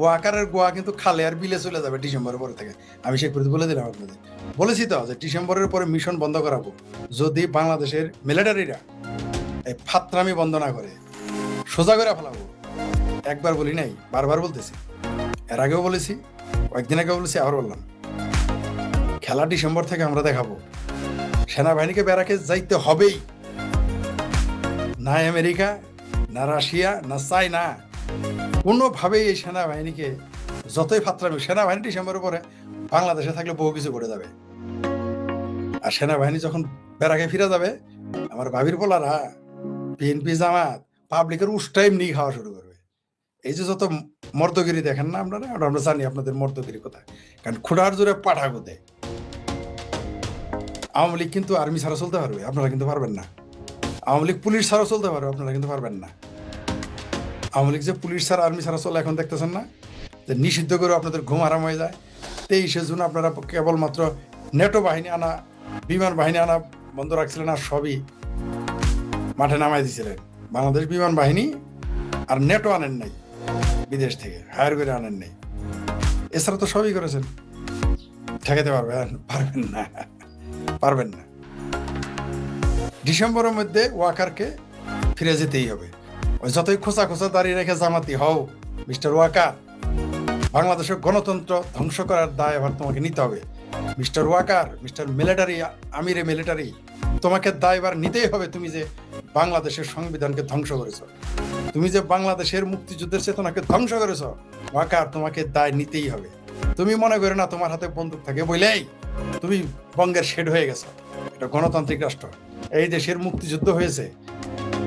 Speaker 3: ওয়াকারের গোয়া কিন্তু খালে আর বিলে চলে যাবে ডিসেম্বরের পরে থেকে। আমি সে করে বলে দিলাম আপনাদের, বলেছি তো যে ডিসেম্বরের পরে মিশন বন্ধ করাবো যদি বাংলাদেশের মিলিটারিরা এই ফাত্রামি বন্ধ না করে, সোজা করে ফেলাবো। একবার বলি নাই, বারবার বলতেছি। এর আগেও বলেছি, কয়েকদিন আগে বলেছি, আবার বললাম। খেলা ডিসেম্বর থেকে আমরা দেখাবো। সেনাবাহিনীকে ব্যারাকে যাইতে হবেই। না আমেরিকা, না রাশিয়া, না চায়না কোনোভাবেই এই সেনাবাহিনীকে যতই ফাত্রামি, সেনাবাহিনী ডিসেম্বরের পরে বাংলাদেশে থাকলে বহু কিছু করে যাবে। আর সেনাবাহিনী যখন ব্যারাকে ফিরে যাবে, আমার ভাবির পোলারা বিএনপি জামাত পাবলিকের উষ্টা এমনি খাওয়া শুরু করবে। এই যে যত মর্দগিরি দেখেন না আপনারা, আমরা জানি আপনাদের মর্দগিরি কোথায়, কারণ খুঁড়ার জোরে পাঠা কোথায়। আওয়ামী লীগ কিন্তু আর্মি ছাড়া চলতে পারবে, আপনারা কিন্তু পারবেন না। আওয়ামী লীগ পুলিশ ছাড়া চলতে পারবে, আপনারা কিন্তু পারবেন না। আওয়ামী লীগ যে পুলিশ ছাড়া আর্মি ছাড়া চলে এখন দেখতেছেন না, যে নিষিদ্ধ করে আপনাদের ঘুম আরাম হয়ে যায়। 23 জুন আপনারা কেবলমাত্র নেটো বাহিনী আনা, বিমান বাহিনী আনা বন্ধ রাখছিলেন, আর সবই মাঠে নামাই দিয়েছিলেন। বাংলাদেশ বিমান বাহিনী আর নেটো আনেন নাই, বিদেশ থেকে হায়ার করে আনেন নাই, এছাড়া তো সবই করেছেন। ঠেকাতে পারবেন? পারবেন না, পারবেন না। ডিসেম্বরের মধ্যে ওয়াকারকে ফিরে যেতেই হবে। ওই যতই খোঁচা খোঁচা দাঁড়িয়ে রেখে জামাতি হও মিস্টার ওয়াকার, বাংলাদেশের গণতন্ত্র ধ্বংস করার দায় এবার তোমাকে নিতে হবে। মিস্টার ওয়াকার, মিস্টার মিলিটারি, আমিরে মিলিটারি, তোমাকে দায় এবার নিতেই হবে। তুমি যে বাংলাদেশের সংবিধানকে ধ্বংস করেছো, তুমি যে বাংলাদেশের মুক্তিযুদ্ধের চেতনাকে ধ্বংস করেছো, ওয়াকার তোমাকে দায় নিতেই হবে। তুমি মনে করো না তোমার হাতে বন্দুক থাকে বলেই তুমি বঙ্গের শেড হয়ে গেছো। এটা গণতান্ত্রিক রাষ্ট্র, এই দেশের মুক্তিযুদ্ধ হয়েছে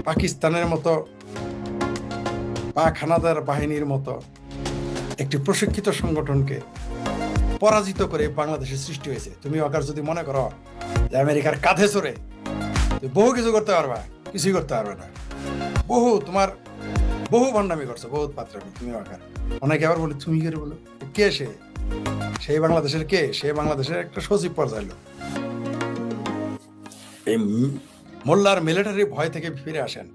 Speaker 3: পাকিস্তানের মতো, পাক হানাদার বাহিনীর মতো একটি প্রশিক্ষিত সংগঠনকে পরাজিত করে বাংলাদেশের সৃষ্টি হয়েছে। তুমি ওয়াকার যদি মনে করো যে আমেরিকার কাঁধে চড়ে বহু কিছু করতে পারবা, কিছুই করতে পারবে না। তোমার বহু ভণ্ডামি করছো, বহুত পাত্রামি তুমি ওয়াকার। অনেকে আবার বলে তুমি কে বলো, কে সে? সেই বাংলাদেশের কে? সে বাংলাদেশের একটা সচিব পর্যায়ের লোক। এই মোল্লার মিলিটারি ভয় থেকে ফিরে আসেন।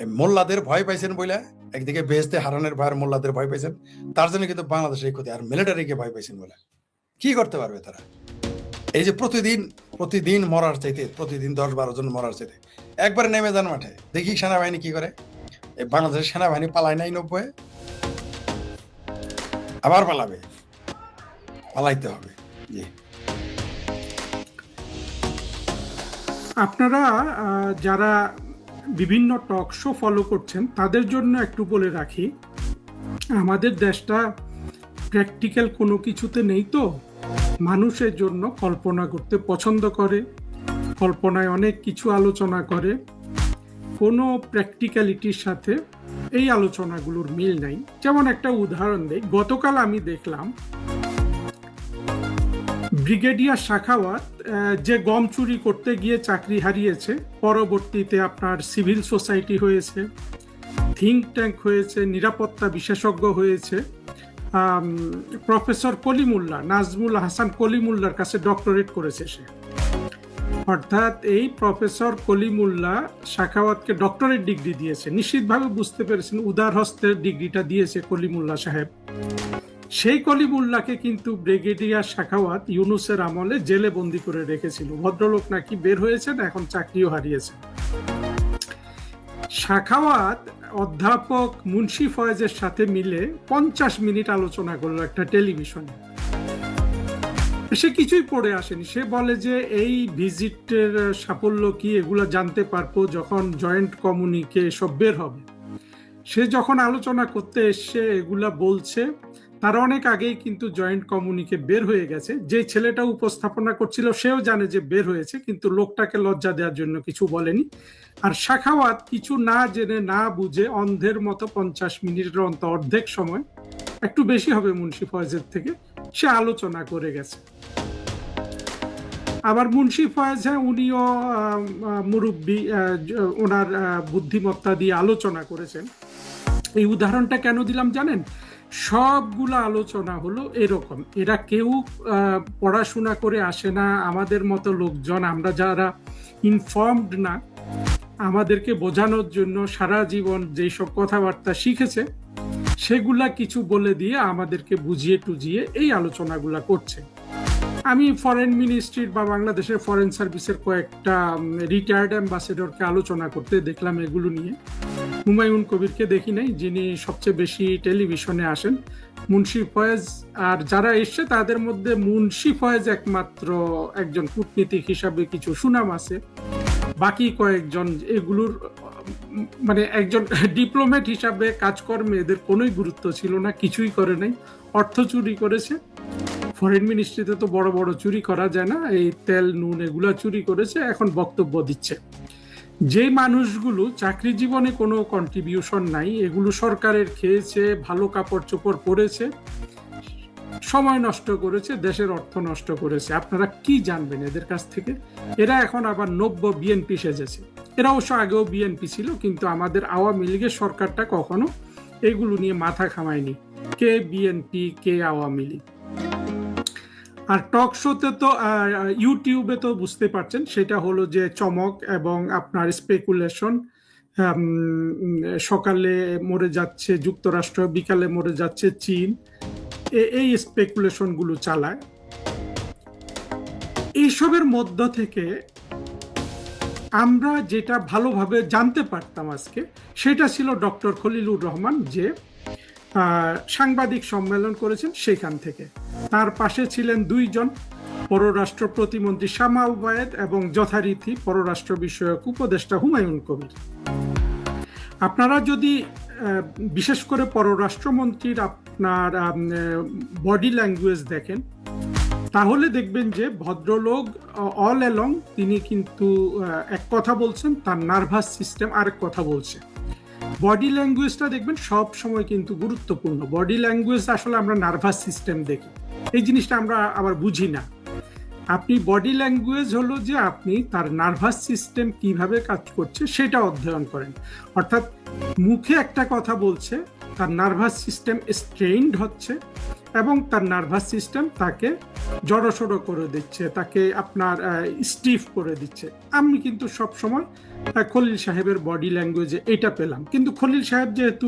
Speaker 3: এই মোল্লাদের ভয় পাইছেন বলে, একদিকে বেহেশতে হারানের ভয়ের মোল্লাদের ভয় পাইছেন, তার জন্য কিন্তু বাংলাদেশের ক্ষতি। আর মিলিটারিকে ভয় পাইছেন বলে কি করতে পারবে তারা? এই যে প্রতিদিন মরার চাইতে, প্রতিদিন 10-12 জন মরার চাইতে একবারে নেমে যান মাঠে, দেখি সেনাবাহিনী কি করে। এই বাংলাদেশের সেনাবাহিনী পালায় নাই 90, আবার পালাবে, পালাইতে হবে। জি,
Speaker 4: আপনারা যারা বিভিন্ন টক শো ফলো করছেন তাদের জন্য একটু বলে রাখি, আমাদের দেশটা প্র্যাকটিক্যাল কোনো কিছুতে নেই, তো মানুষের জন্য কল্পনা করতে পছন্দ করে, কল্পনায় অনেক কিছু আলোচনা করে, কোনো প্র্যাকটিক্যালিটির সাথে এই আলোচনাগুলোর মিল নাই। যেমন একটা উদাহরণ দেই, গতকাল আমি দেখলাম ব্রিগেডিয়ার সাখাওয়াত যে গম চুরি করতে গিয়ে চাকরি হারিয়েছে, পরবর্তীতে আপনার সিভিল সোসাইটি হয়েছে, থিঙ্ক ট্যাঙ্ক হয়েছে, নিরাপত্তা বিশেষজ্ঞ হয়েছে, প্রফেসর কলিমুল্লাহ, নাজমুল হাসান কলিমুল্লার কাছে ডক্টরেট করেছে সে। অর্থাৎ এই প্রফেসর কলিমুল্লাহ সাখাওয়াতকে ডক্টরেট ডিগ্রি দিয়েছে। নিশ্চিতভাবে বুঝতে পেরেছেন উদার হস্তের ডিগ্রিটা দিয়েছে কলিমুল্লাহ সাহেব। সেই কলিমুল্লাহকে কিন্তু ব্রিগেডিয়ার সাখাওয়াত ইউনুসের আমলে জেলে বন্দি করে রেখেছিল। ভদ্রলোক নাকি বের হয়েছেন, এখন চাকরিও হারিয়েছেন। সাখাওয়াত অধ্যাপক মুন্সি ফয়েজের সাথে মিলে 50 মিনিট আলোচনা করলো একটা টেলিভিশনে। সে কিছুই পড়ে আসেনি। সে বলে যে এই ভিজিটের সাফল্য কি এগুলো জানতে পারবো যখন জয়েন্ট কমিউনিকে সব বের হবে। সে যখন আলোচনা করতে এসছে এগুলা বলছে, তার অনেক আগেই কিন্তু জয়েন্ট কমিউনিকে বের হয়ে গেছে। যে ছেলেটা উপস্থাপনা করছিল সেও জানে যে বের হয়েছে, কিন্তু লোকটাকে লজ্জা দেওয়ার জন্য কিছু বলেনি। আর সাখাওয়াত কিছু না জেনে না বুঝে অন্ধের মতো 50 মিনিটের অর্ধেক সময়, একটু বেশি হবে মুন্সি ফয়েজের থেকে, সে আলোচনা করে গেছে। আবার মুন্সি ফয়েজ, হ্যাঁ উনিও মুরব্বী, ওনার বুদ্ধিমত্তা দিয়ে আলোচনা করেছেন। এই উদাহরণটা কেন দিলাম জানেন? সবগুলো আলোচনা হলো এরকম। এরা কেউ পড়াশোনা করে আসে না, আমাদের মতো লোকজন, আমরা যারা ইনফর্মড না, আমাদেরকে বোঝানোর জন্য সারা জীবন যেসব কথাবার্তা শিখেছে সেগুলা কিছু বলে দিয়ে আমাদেরকে বুঝিয়ে টুজিয়ে এই আলোচনাগুলা করছে। আমি ফরেন মিনিস্ট্রির বা বাংলাদেশের ফরেন সার্ভিসের কয়েকটা রিটায়ার্ড অ্যাম্বাসেডরকে আলোচনা করতে দেখলাম এগুলো নিয়ে। হুমায়ুন কবিরকে দেখি নাই, যিনি সবচেয়ে বেশি টেলিভিশনে আসেন। মুন্সি ফয়েজ আর যারা এসছে তাদের মধ্যে মুন্সি ফয়েজ একমাত্র একজন কূটনীতিক হিসাবে কিছু সুনাম আছে, বাকি কয়েকজন এগুলোর মানে একজন ডিপ্লোম্যাট হিসাবে কাজকর্মে এদের কোনোই গুরুত্ব ছিল না, কিছুই করে নাই। অর্থ চুরি করেছে, ফরেন মিনিস্ট্রিতে তো বড় বড় চুরি করা যায় না, এই তেল নুন এগুলা চুরি করেছে, এখন বক্তব্য দিচ্ছে। যে মানুষগুলো চাকরি জীবনে কোনো কন্ট্রিবিউশন নাই, এগুলো সরকারের খেয়েছে, ভালো কাপড় চোপড় পরেছে, সময় নষ্ট করেছে, দেশের অর্থ নষ্ট করেছে, আপনারা কি জানবেন এদের কাছ থেকে? এরা এখন আবার নব্য বিএনপি সেজেছে। এরা অবশ্য আগেও বিএনপি ছিল, কিন্তু আমাদের আওয়ামী লীগের সরকারটা কখনো এগুলো নিয়ে মাথা ঘামায়নি, কে বিএনপি কে আওয়ামী লীগ। আর টক শোতে তো ইউটিউবে তো বুঝতে পারছেন, সেটা হলো যে চমক এবং আপনার স্পেকুলেশন। সকালে মরে যাচ্ছে যুক্তরাষ্ট্র, বিকালে মরে যাচ্ছে চীন, এই স্পেকুলেশনগুলো চালায়। এইসবের মধ্য থেকে আমরা যেটা ভালোভাবে জানতে পারতাম আজকে, সেটা ছিল ডক্টর খলিলুর রহমান যে সাংবাদিক সম্মেলন করেছেন সেখান থেকে। তার পাশে ছিলেন দুইজন, পররাষ্ট্র প্রতিমন্ত্রী শামা ওবায়েদ এবং যথারীতি পররাষ্ট্র বিষয়ক উপদেষ্টা হুমায়ুন কবির। আপনারা যদি বিশেষ করে পররাষ্ট্রমন্ত্রীর আপনার বডি ল্যাঙ্গুয়েজ দেখেন, তাহলে দেখবেন যে ভদ্রলোক অল অ্যালং তিনি কিন্তু এক কথা বলছেন, তার নার্ভাস সিস্টেম আরেক কথা বলছে। বডি ল্যাঙ্গুয়েজটা দেখবেন সব সময় কিন্তু গুরুত্বপূর্ণ। বডি ল্যাঙ্গুয়েজ আসলে আমরা নার্ভাস সিস্টেম দেখি, এই জিনিসটা আমরা আবার বুঝি না। আপনি বডি ল্যাঙ্গুয়েজ হলো যে আপনি তার নার্ভাস সিস্টেম কিভাবে কাজ করছে সেটা অধ্যয়ন করেন। অর্থাৎ মুখে একটা কথা বলছে, তার নার্ভাস সিস্টেম স্ট্রেইনড হচ্ছে এবং তার নার্ভাস সিস্টেম তাকে জড়সড় করে দিচ্ছে, তাকে আপনার স্টিফ করে দিচ্ছে। আমি কিন্তু সবসময় খলিল সাহেবের বডি ল্যাঙ্গুয়েজে এটা পেলাম। কিন্তু খলিল সাহেব যেহেতু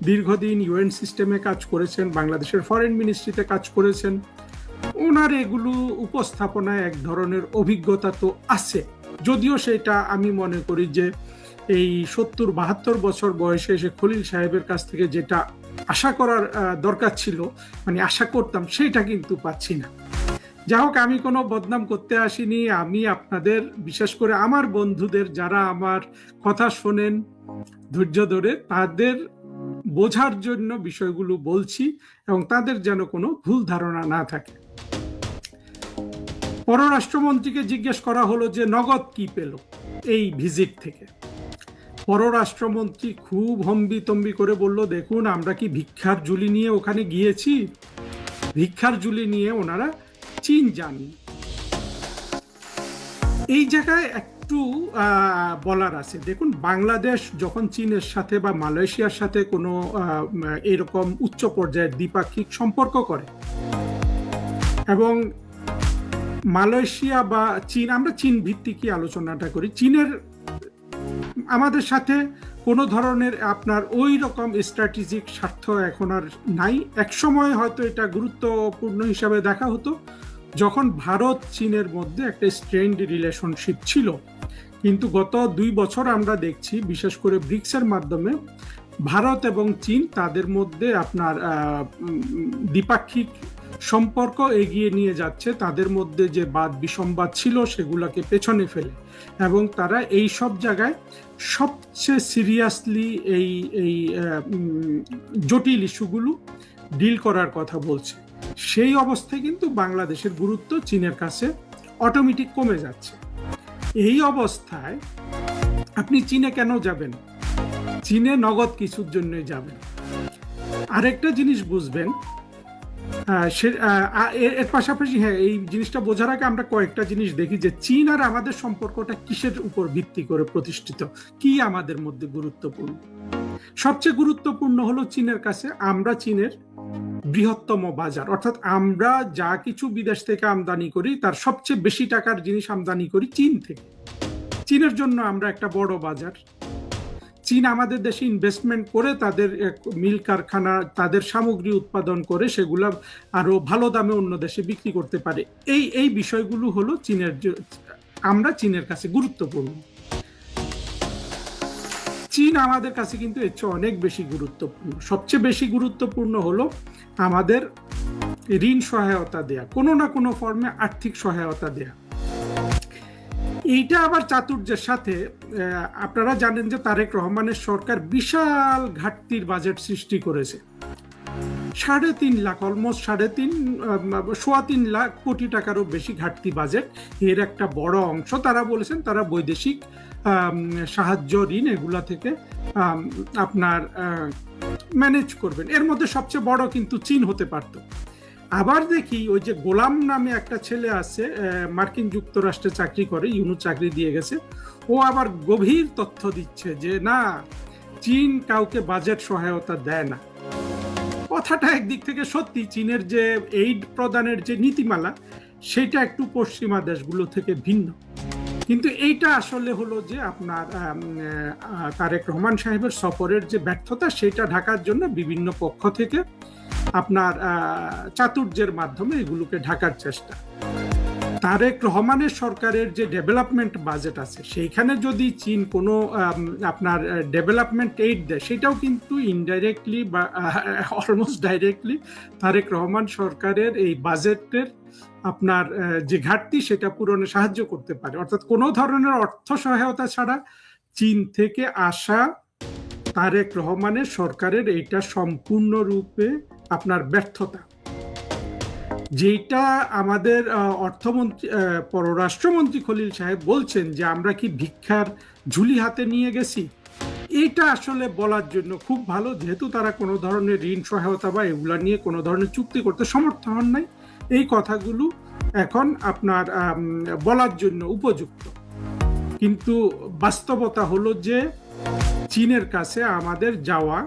Speaker 4: দীর্ঘদিন ইউএন সিস্টেমে কাজ করেছেন, বাংলাদেশের ফরেন মিনিস্ট্রিতে কাজ করেছেন, ওনার এগুলো উপস্থাপনায় এক ধরনের অভিজ্ঞতা তো আছে। যদিও সেটা আমি মনে করি যে এই 70-72 বছর বয়সে এসে খলিল সাহেবের কাছ থেকে যেটা আশা করার দরকার ছিল, মানে আশা করতাম, সেটা কিন্তু পাচ্ছি না। যাই হোক, আমি কোনো বদনাম করতে আসিনি। আমি আপনাদের, বিশেষ করে আমার বন্ধুদের যারা আমার কথা শোনেন ধৈর্য ধরে, তাদের বোঝার জন্য বিষয়গুলো বলছি এবং তাদের যেন কোনো ভুল ধারণা না থাকে। পররাষ্ট্রমন্ত্রীকে জিজ্ঞেস করা হলো যে নগদ কি পেল এই ভিজিট থেকে। পররাষ্ট্রমন্ত্রী খুব হম্বিতম্বি করে বলল, দেখুন আমরা কি ভিক্ষার ঝুলি নিয়ে ওখানে গিয়েছি? ভিক্ষার ঝুলি নিয়ে ওনারা চীন যাননি। এই জায়গায় একটু বলার আছে। দেখুন, বাংলাদেশ যখন চীনের সাথে বা মালয়েশিয়ার সাথে কোনো এরকম উচ্চ পর্যায়ের দ্বিপাক্ষিক সম্পর্ক করে এবং মালয়েশিয়া বা চীন, আমরা চীন ভিত্তিকই আলোচনাটা করি, চীনের আমাদের সাথে কোনো ধরনের আপনার ওই রকম স্ট্র্যাটেজিক স্বার্থ এখন আর নাই। একসময় হয়তো এটা গুরুত্বপূর্ণ হিসাবে দেখা হতো যখন ভারত চীনের মধ্যে একটা স্ট্রেন্ড রিলেশনশিপ ছিল। কিন্তু গত 2 বছর আমরা দেখছি, বিশেষ করে ব্রিক্সের মাধ্যমে ভারত এবং চীন তাদের মধ্যে আপনার দ্বিপাক্ষিক সম্পর্ক এগিয়ে নিয়ে যাচ্ছে, তাদের মধ্যে যে বাদ বিসম্বাদ ছিল সেগুলোকে পেছনে ফেলে, এবং তারা এই সব জায়গায় সবচেয়ে সিরিয়াসলি এই জটিল ইস্যুগুলো ডিল করার কথা বলছে। সেই অবস্থায় কিন্তু বাংলাদেশের গুরুত্ব চীনের কাছে অটোমেটিক কমে যাচ্ছে। এই অবস্থায় আপনি চীনে কেন যাবেন? চীনে নগদ কিছুর জন্যই যাবেন। আরেকটা জিনিস বুঝবেন, এর পাশাপাশি হ্যাঁ, এই জিনিসটা বোঝার আগে আমরা কয়েকটা জিনিস দেখি যে চীন আর আমাদের সম্পর্কটা কিসের উপর ভিত্তি করে প্রতিষ্ঠিত, কি আমাদের মধ্যে গুরুত্বপূর্ণ। সবচেয়ে গুরুত্বপূর্ণ হলো চীনের কাছে আমরা চীনের বৃহত্তম বাজার, অর্থাৎ আমরা যা কিছু বিদেশ থেকে আমদানি করি তার সবচেয়ে বেশি টাকার জিনিস আমদানি করি চীন থেকে। চীনের জন্য আমরা একটা বড় বাজার। চীন আমাদের দেশে ইনভেস্টমেন্ট করে তাদের মিল কারখানা, তাদের সামগ্রী উৎপাদন করে সেগুলো আরো ভালো দামে অন্য দেশে বিক্রি করতে পারে। এই বিষয়গুলো হলো আমরা চীনের কাছে গুরুত্বপূর্ণ। চীন আমাদের কাছে কিন্তু এর চেয়ে অনেক বেশি গুরুত্বপূর্ণ। সবচেয়ে বেশি গুরুত্বপূর্ণ হলো আমাদের ঋণ সহায়তা দেয়া, কোনো না কোনো ফর্মে আর্থিক সহায়তা দেয়া। এইটা আবার চাতুর্যের সাথে আপনারা জানেন যে তারেক রহমানের সরকার বিশাল ঘাটতির বাজেট সৃষ্টি করেছে। 3.5 লাখ, অলমোস্ট 3.5 লাখ কোটি টাকারও বেশি ঘাটতি বাজেট। এর একটা বড় অংশ তারা বলেছেন তারা বৈদেশিক সাহায্য, ঋণ এগুলা থেকে আপনার ম্যানেজ করবেন। এর মধ্যে সবচেয়ে বড় কিন্তু চীন হতে পারত। আবার দেখি ওই যে গোলাম নামে একটা ছেলে আছে, মার্কিন যুক্তরাষ্ট্রে চাকরি করে, ইউনু চাকরি দিয়ে গেছে, ও আবার গভীর তথ্য দিচ্ছে যে না, চীন কাউকে বাজেট সহায়তা দেয় না। কথাটা একদিক থেকে সত্যি, চীনের যে এইড প্রদানের যে নীতিমালা সেটা একটু পশ্চিমা দেশগুলো থেকে ভিন্ন। কিন্তু এইটা আসলে হলো যে আপনার তারেক রহমান সাহেবের সফরের যে ব্যর্থতা সেটা ঢাকার জন্য বিভিন্ন পক্ষ থেকে আপনার চাতুর্যের মাধ্যমে এগুলোকে ঢাকার চেষ্টা। তারেক রহমানের সরকারের যে ডেভেলপমেন্ট বাজেট আছে সেইখানে যদি চীন কোনো আপনার ডেভেলপমেন্ট এইড দেয়, সেটাও কিন্তু ইনডাইরেক্টলি বা অলমোস্ট ডাইরেক্টলি তারেক রহমান সরকারের এই বাজেটের আপনার যে ঘাটতি সেটা পূরণে সাহায্য করতে পারে। অর্থাৎ কোনো ধরনের অর্থ সহায়তা ছাড়া চীন থেকে আসা তারেক রহমানের সরকারের এইটা সম্পূর্ণরূপে আপনার ব্যর্থতা। যেটা আমাদের অর্থমন্ত্রী পররাষ্ট্রমন্ত্রী খলিল সাহেব বলছেন যে আমরা কি ভিক্ষার ঝুলি হাতে নিয়ে গেছি, এইটা আসলে বলার জন্য খুব ভালো, যেহেতু তারা কোনো ধরনের ঋণ সহায়তা বা এগুলা নিয়ে কোনো ধরনের চুক্তি করতে সমর্থ হন নাই। এই কথাগুলো এখন আপনার বলার জন্য উপযুক্ত। কিন্তু বাস্তবতা হলো যে চীনের কাছে আমাদের যাওয়া,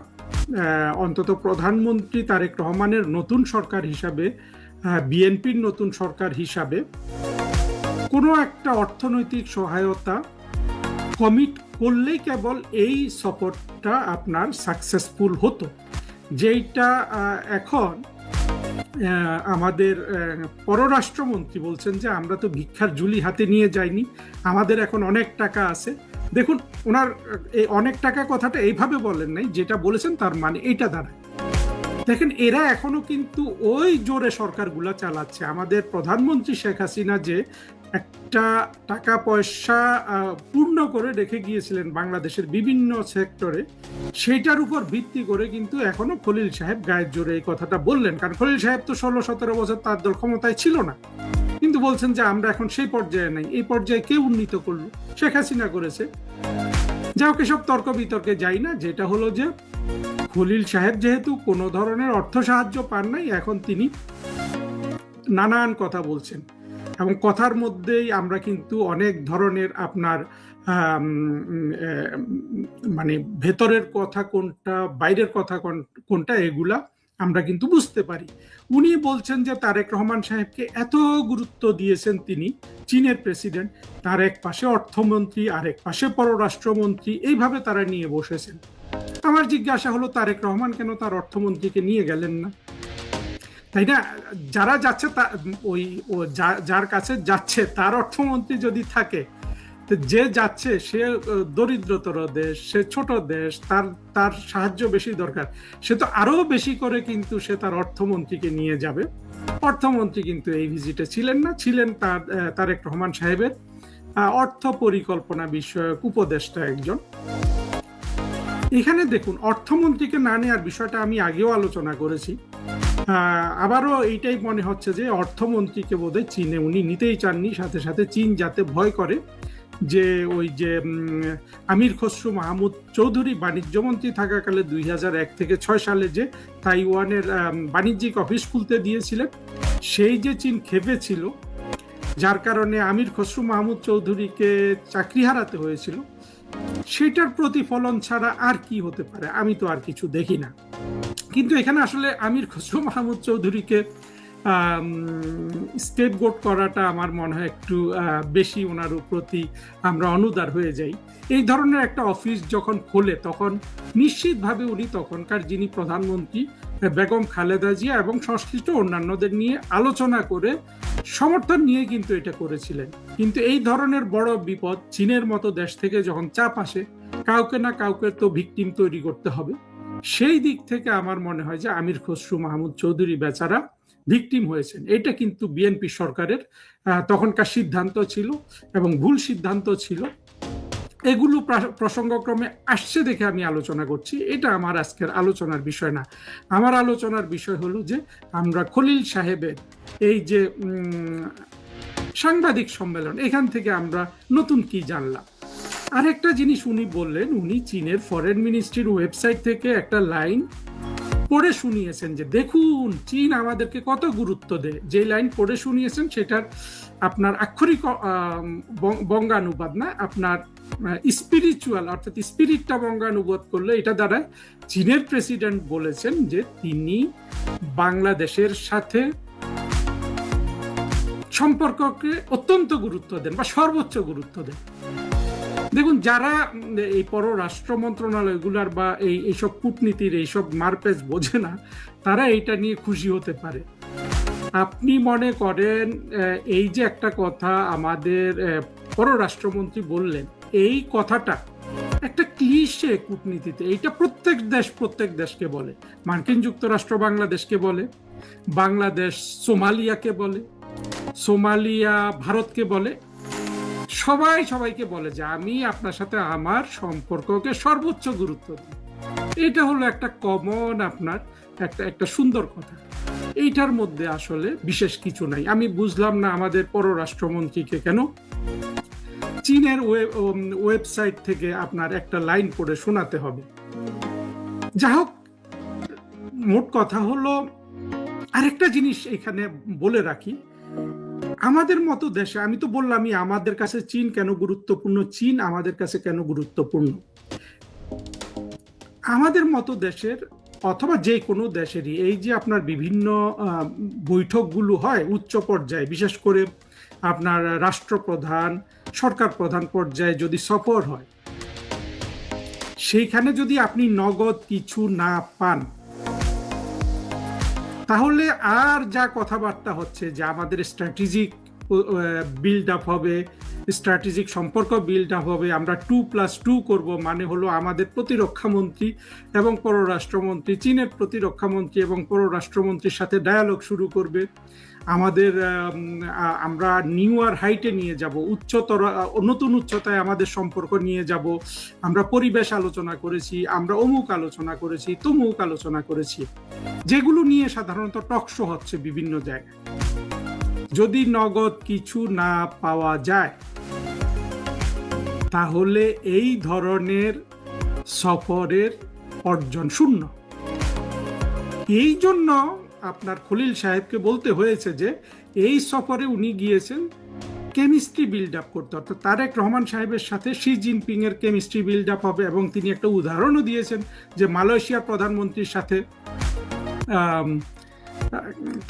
Speaker 4: অন্তত প্রধানমন্ত্রী তারেক রহমানের নতুন সরকার হিসাবে, বিএনপির নতুন সরকার হিসাবে কোনো একটা অর্থনৈতিক সহায়তা কমিট করলেই কেবল এই সফরটা আপনার সাকসেসফুল হতো। যেইটা এখন আমাদের পররাষ্ট্রমন্ত্রী বলছেন যে আমরা তো ভিক্ষার ঝুলি হাতে নিয়ে যাইনি, আমাদের এখন অনেক টাকা আছে। দেখুন, ওনার এই অনেক টাকা কথাটা এইভাবে বলেন নাই, যেটা বলেছেন তার মানে এইটা দাঁড়ায়। দেখেন, এরা এখনো কিন্তু ওই জোরে সরকারগুলা চালাচ্ছে। আমাদের প্রধানমন্ত্রী শেখ হাসিনা যে একটা টাকা পয়সা পূর্ণ করে রেখে গিয়েছিলেন বাংলাদেশের বিভিন্ন সেক্টরে, সেইটার উপর ভিত্তি করে কিন্তু এখনো খলিল সাহেব গায়ের জোরে এই কথাটা বললেন। কারণ খলিল সাহেব তো 16-17 বছর তার দল ক্ষমতায় ছিল না, কিন্তু বলছেন যে আমরা এখন সেই পর্যায়ে নাই। এই পর্যায়ে কে উন্নীত করলো? শেখ হাসিনা করেছে। যাও সব তর্ক বিতর্কে যাই না। যেটা হলো যে খলিল সাহেব যেহেতু কোনো ধরনের অর্থ সাহায্য পান নাই, এখন তিনি নানান কথা বলছেন, এবং কথার মধ্যেই আমরা কিন্তু অনেক ধরনের আপনার মানে ভেতরের কথা কোনটা, বাইরের কথা কোনটা, এগুলা আমরা কিন্তু বুঝতে পারি। উনি বলছেন যে তারেক রহমান সাহেবকে এত গুরুত্ব দিয়েছেন তিনি, চীনের প্রেসিডেন্ট, তার এক পাশে অর্থমন্ত্রী আর এক পাশে পররাষ্ট্রমন্ত্রী, এইভাবে তারা নিয়ে বসেছেন। আমার জিজ্ঞাসা হলো তারেক রহমান কেন তার অর্থমন্ত্রীকে নিয়ে গেলেন না? তাই না? যারা যাচ্ছে ওই যার কাছে যাচ্ছে তার অর্থমন্ত্রী যদি থাকে, যে যাচ্ছে সে দরিদ্রতর দেশ, সে ছোট দেশ, তার সাহায্য বেশি দরকার, সে তো আরো বেশি করে কিন্তু সে তার অর্থমন্ত্রীকে নিয়ে যাবে। অর্থমন্ত্রী কিন্তু এই ভিজিটে ছিলেন না, ছিলেন তারেক রহমান সাহেবের অর্থ পরিকল্পনা বিষয়ক উপদেষ্টা একজন। এখানে দেখুন, অর্থমন্ত্রীকে না নেওয়ার বিষয়টা আমি আগেও আলোচনা করেছি। আবারও এইটাই মনে হচ্ছে যে অর্থমন্ত্রীকে বোধহয় চীনে উনি নিতেই চাননি। সাথে সাথে চীন যাতে ভয় করে যে ওই যে আমির খসরু মাহমুদ চৌধুরী বাণিজ্যমন্ত্রী থাকাকালে 2001 থেকে 6 সালে যে তাইওয়ানের বাণিজ্যিক অফিস খুলতে দিয়েছিলেন, সেই যে চীন খেপেছিল, যার কারণে আমির খসরু মাহমুদ চৌধুরীকে চাকরি হারাতে হয়েছিল, সেটার প্রতিফলন ছাড়া আর কি হতে পারে? আমি তো আর কিছু দেখি না। কিন্তু এখানে আসলে আমির খসরু মাহমুদ চৌধুরীকে স্কেপগোট করাটা আমার মনে হয় একটু বেশি, ওনার প্রতি আমরা অনুদার হয়ে যাই। এই ধরনের একটা অফিস যখন খোলে তখন নিশ্চিতভাবে উনি তখনকার যিনি প্রধানমন্ত্রী বেগম খালেদা জিয়া এবং সংশ্লিষ্ট অন্যান্যদের নিয়ে আলোচনা করে সমর্থন নিয়ে কিন্তু এটা করেছিলেন। কিন্তু এই ধরনের বড় বিপদ চীনের মতো দেশ থেকে যখন চাপ আসে, কাউকে না কাউকে তো ভিকটিম তৈরি করতে হবে। সেই দিক থেকে আমার মনে হয় যে আমির খসরু মাহমুদ চৌধুরী বেচারা ভিকটিম হয়েছেন। এটা কিন্তু বিএনপি সরকারের তখনকার সিদ্ধান্ত ছিল এবং ভুল সিদ্ধান্ত ছিল। এগুলো প্রসঙ্গক্রমে আসছে দেখে আমি আলোচনা করছি, এটা আমার আজকের আলোচনার বিষয় না। আমার আলোচনার বিষয় হলো যে আমরা খলিল সাহেবের এই যে সাংবাদিক সম্মেলন, এখান থেকে আমরা নতুন কি জানলাম। আরেকটা জিনিস উনি বললেন, উনি চীনের ফরেন মিনিস্ট্রির ওয়েবসাইট থেকে একটা লাইন পড়ে শুনিয়েছেন যে দেখুন চীন আমাদেরকে কত গুরুত্ব দেয়। যে লাইন পড়ে শুনিয়েছেন সেটার আপনার আক্ষরিক বঙ্গানুবাদ না, আপনার স্পিরিচুয়াল অর্থাৎ স্পিরিটটা বঙ্গানুবাদ করলে এটা দ্বারা চীনের প্রেসিডেন্ট বলেছেন যে তিনি বাংলাদেশের সাথে সম্পর্ককে অত্যন্ত গুরুত্ব দেন বা সর্বোচ্চ গুরুত্ব দেন। দেখুন, যারা এই পররাষ্ট্র মন্ত্রণালয়গুলার বা এইসব কূটনীতির এইসব মারপ্যাচ বোঝে না, তারা এইটা নিয়ে খুশি হতে পারে। আপনি মনে করেন এই যে একটা কথা আমাদের পররাষ্ট্রমন্ত্রী বললেন, এই কথাটা একটা ক্লিশে কূটনীতিতে, এইটা প্রত্যেক দেশকে বলে। মার্কিন যুক্তরাষ্ট্র বাংলাদেশকে বলে, বাংলাদেশ সোমালিয়াকে বলে, সোমালিয়া ভারতকে বলে, সবাইকে বলে যে আমি আপনার সাথে আমার সম্পর্ককে সর্বোচ্চ গুরুত্ব দিই। এটা হলো একটা কমন আপনার একটা সুন্দর কথা। এইটার মধ্যে আসলে বিশেষ কিছু নাই। আমি বুঝলাম না আমাদের পররাষ্ট্রমন্ত্রীকে কেন চীনের ওয়েবসাইট থেকে আপনার একটা লাইন পড়ে শোনাতে হবে। যাই হোক, মোট কথা হলো, আরেকটা জিনিস এখানে বলে রাখি, আমাদের মতো দেশে, আমি তো বললামই আমাদের কাছে চীন কেন গুরুত্বপূর্ণ, চীন আমাদের কাছে কেন গুরুত্বপূর্ণ। আমাদের মতো দেশের অথবা যে কোনো দেশেরই এই যে আপনার বিভিন্ন বৈঠকগুলো হয় উচ্চ পর্যায়ে, বিশেষ করে আপনার রাষ্ট্রপ্রধান, সরকার প্রধান পর্যায়ে যদি সফর হয়, সেইখানে যদি আপনি নগদ কিছু না পান, তাহলে আর যা কথাবার্তা হচ্ছে যে আমাদের স্ট্র্যাটেজিক বিল্ড আপ হবে, স্ট্র্যাটেজিক সম্পর্ক বিল্ড আপ হবে, আমরা 2+2 করব, মানে হলো আমাদের প্রতিরক্ষা মন্ত্রী এবং পররাষ্ট্রমন্ত্রী চীনের প্রতিরক্ষা মন্ত্রী এবং পররাষ্ট্রমন্ত্রীর সাথে ডায়ালগ শুরু করবে, আমাদের আমরা নিউয়ার হাইটে নিয়ে যাব, নতুন উচ্চতায় আমাদের সম্পর্ক নিয়ে যাব, আমরা পরিবেশ আলোচনা করেছি, আমরা অমুক আলোচনা করেছি, তমুক আলোচনা করেছি, যেগুলো নিয়ে সাধারণত টকশো হচ্ছে বিভিন্ন জায়গায়। যদি নগদ কিছু না পাওয়া যায়, তাহলে এই ধরনের সফরের অর্জন শূন্য। এই জন্য আপনার খলিল সাহেবকে বলতে হয়েছে যে এই সফরে উনি গিয়েছেন কেমিস্ট্রি বিল্ড আপ করতে, অর্থাৎ তারেক রহমান সাহেবের সাথে শি জিনপিং এর কেমিস্ট্রি বিল্ড আপ হবে। এবং তিনি একটা উদাহরণও দিয়েছেন যে মালয়েশিয়ার প্রধানমন্ত্রীর সাথে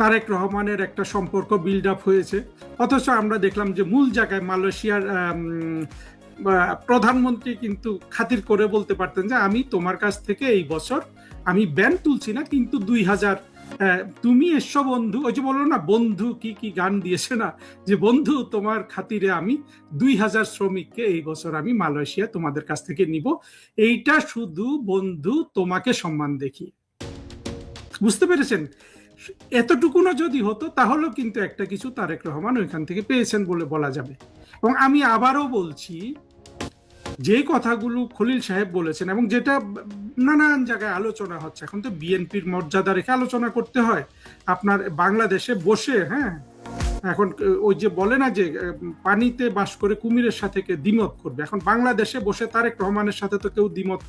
Speaker 4: তারেক রহমানের একটা সম্পর্ক বিল্ড আপ হয়েছে, অথচ আমরা দেখলাম যে মূল জায়গায় মালয়েশিয়ার প্রধানমন্ত্রী কিন্তু খাতির করে বলতে পারতেন যে আমি তোমার কাছ থেকে এই বছর আমি ব্যান তুলছি না, কিন্তু 2000 তুমি এসো বন্ধু, ওই যে বললো না বন্ধু কি গান দিয়েছে না, যে বন্ধু তোমার খাতিরে আমি 2000 শ্রমিককে এই বছর আমি মালয়েশিয়া তোমাদের কাছ থেকে নিব। এইটা শুধু বন্ধু তোমাকে সম্মান দেখি। বুঝতে পেরেছেন? এতটুকুনো যদি হতো তাহলেও কিন্তু একটা কিছু তারেক রহমান ওইখান থেকে পেয়েছেন বলে বলা যাবে। এবং আমি আবারও বলছি, যে কথাগুলো খলিল সাহেব বলেছেন এবং যেটা নানান জায়গায় আলোচনা হচ্ছে, এখন তো বিএনপির মর্যাদা রেখে আলোচনা করতে হয়। আপনার বাংলাদেশে বসে, হ্যাঁ, এখন ওই যে বলে না যে পানিতে বাস করে কুমিরের সাথে কে দ্বিমত করবে, এখন বাংলাদেশে বসে তারেক রহমানের সাথে তো কেউ দ্বিমত,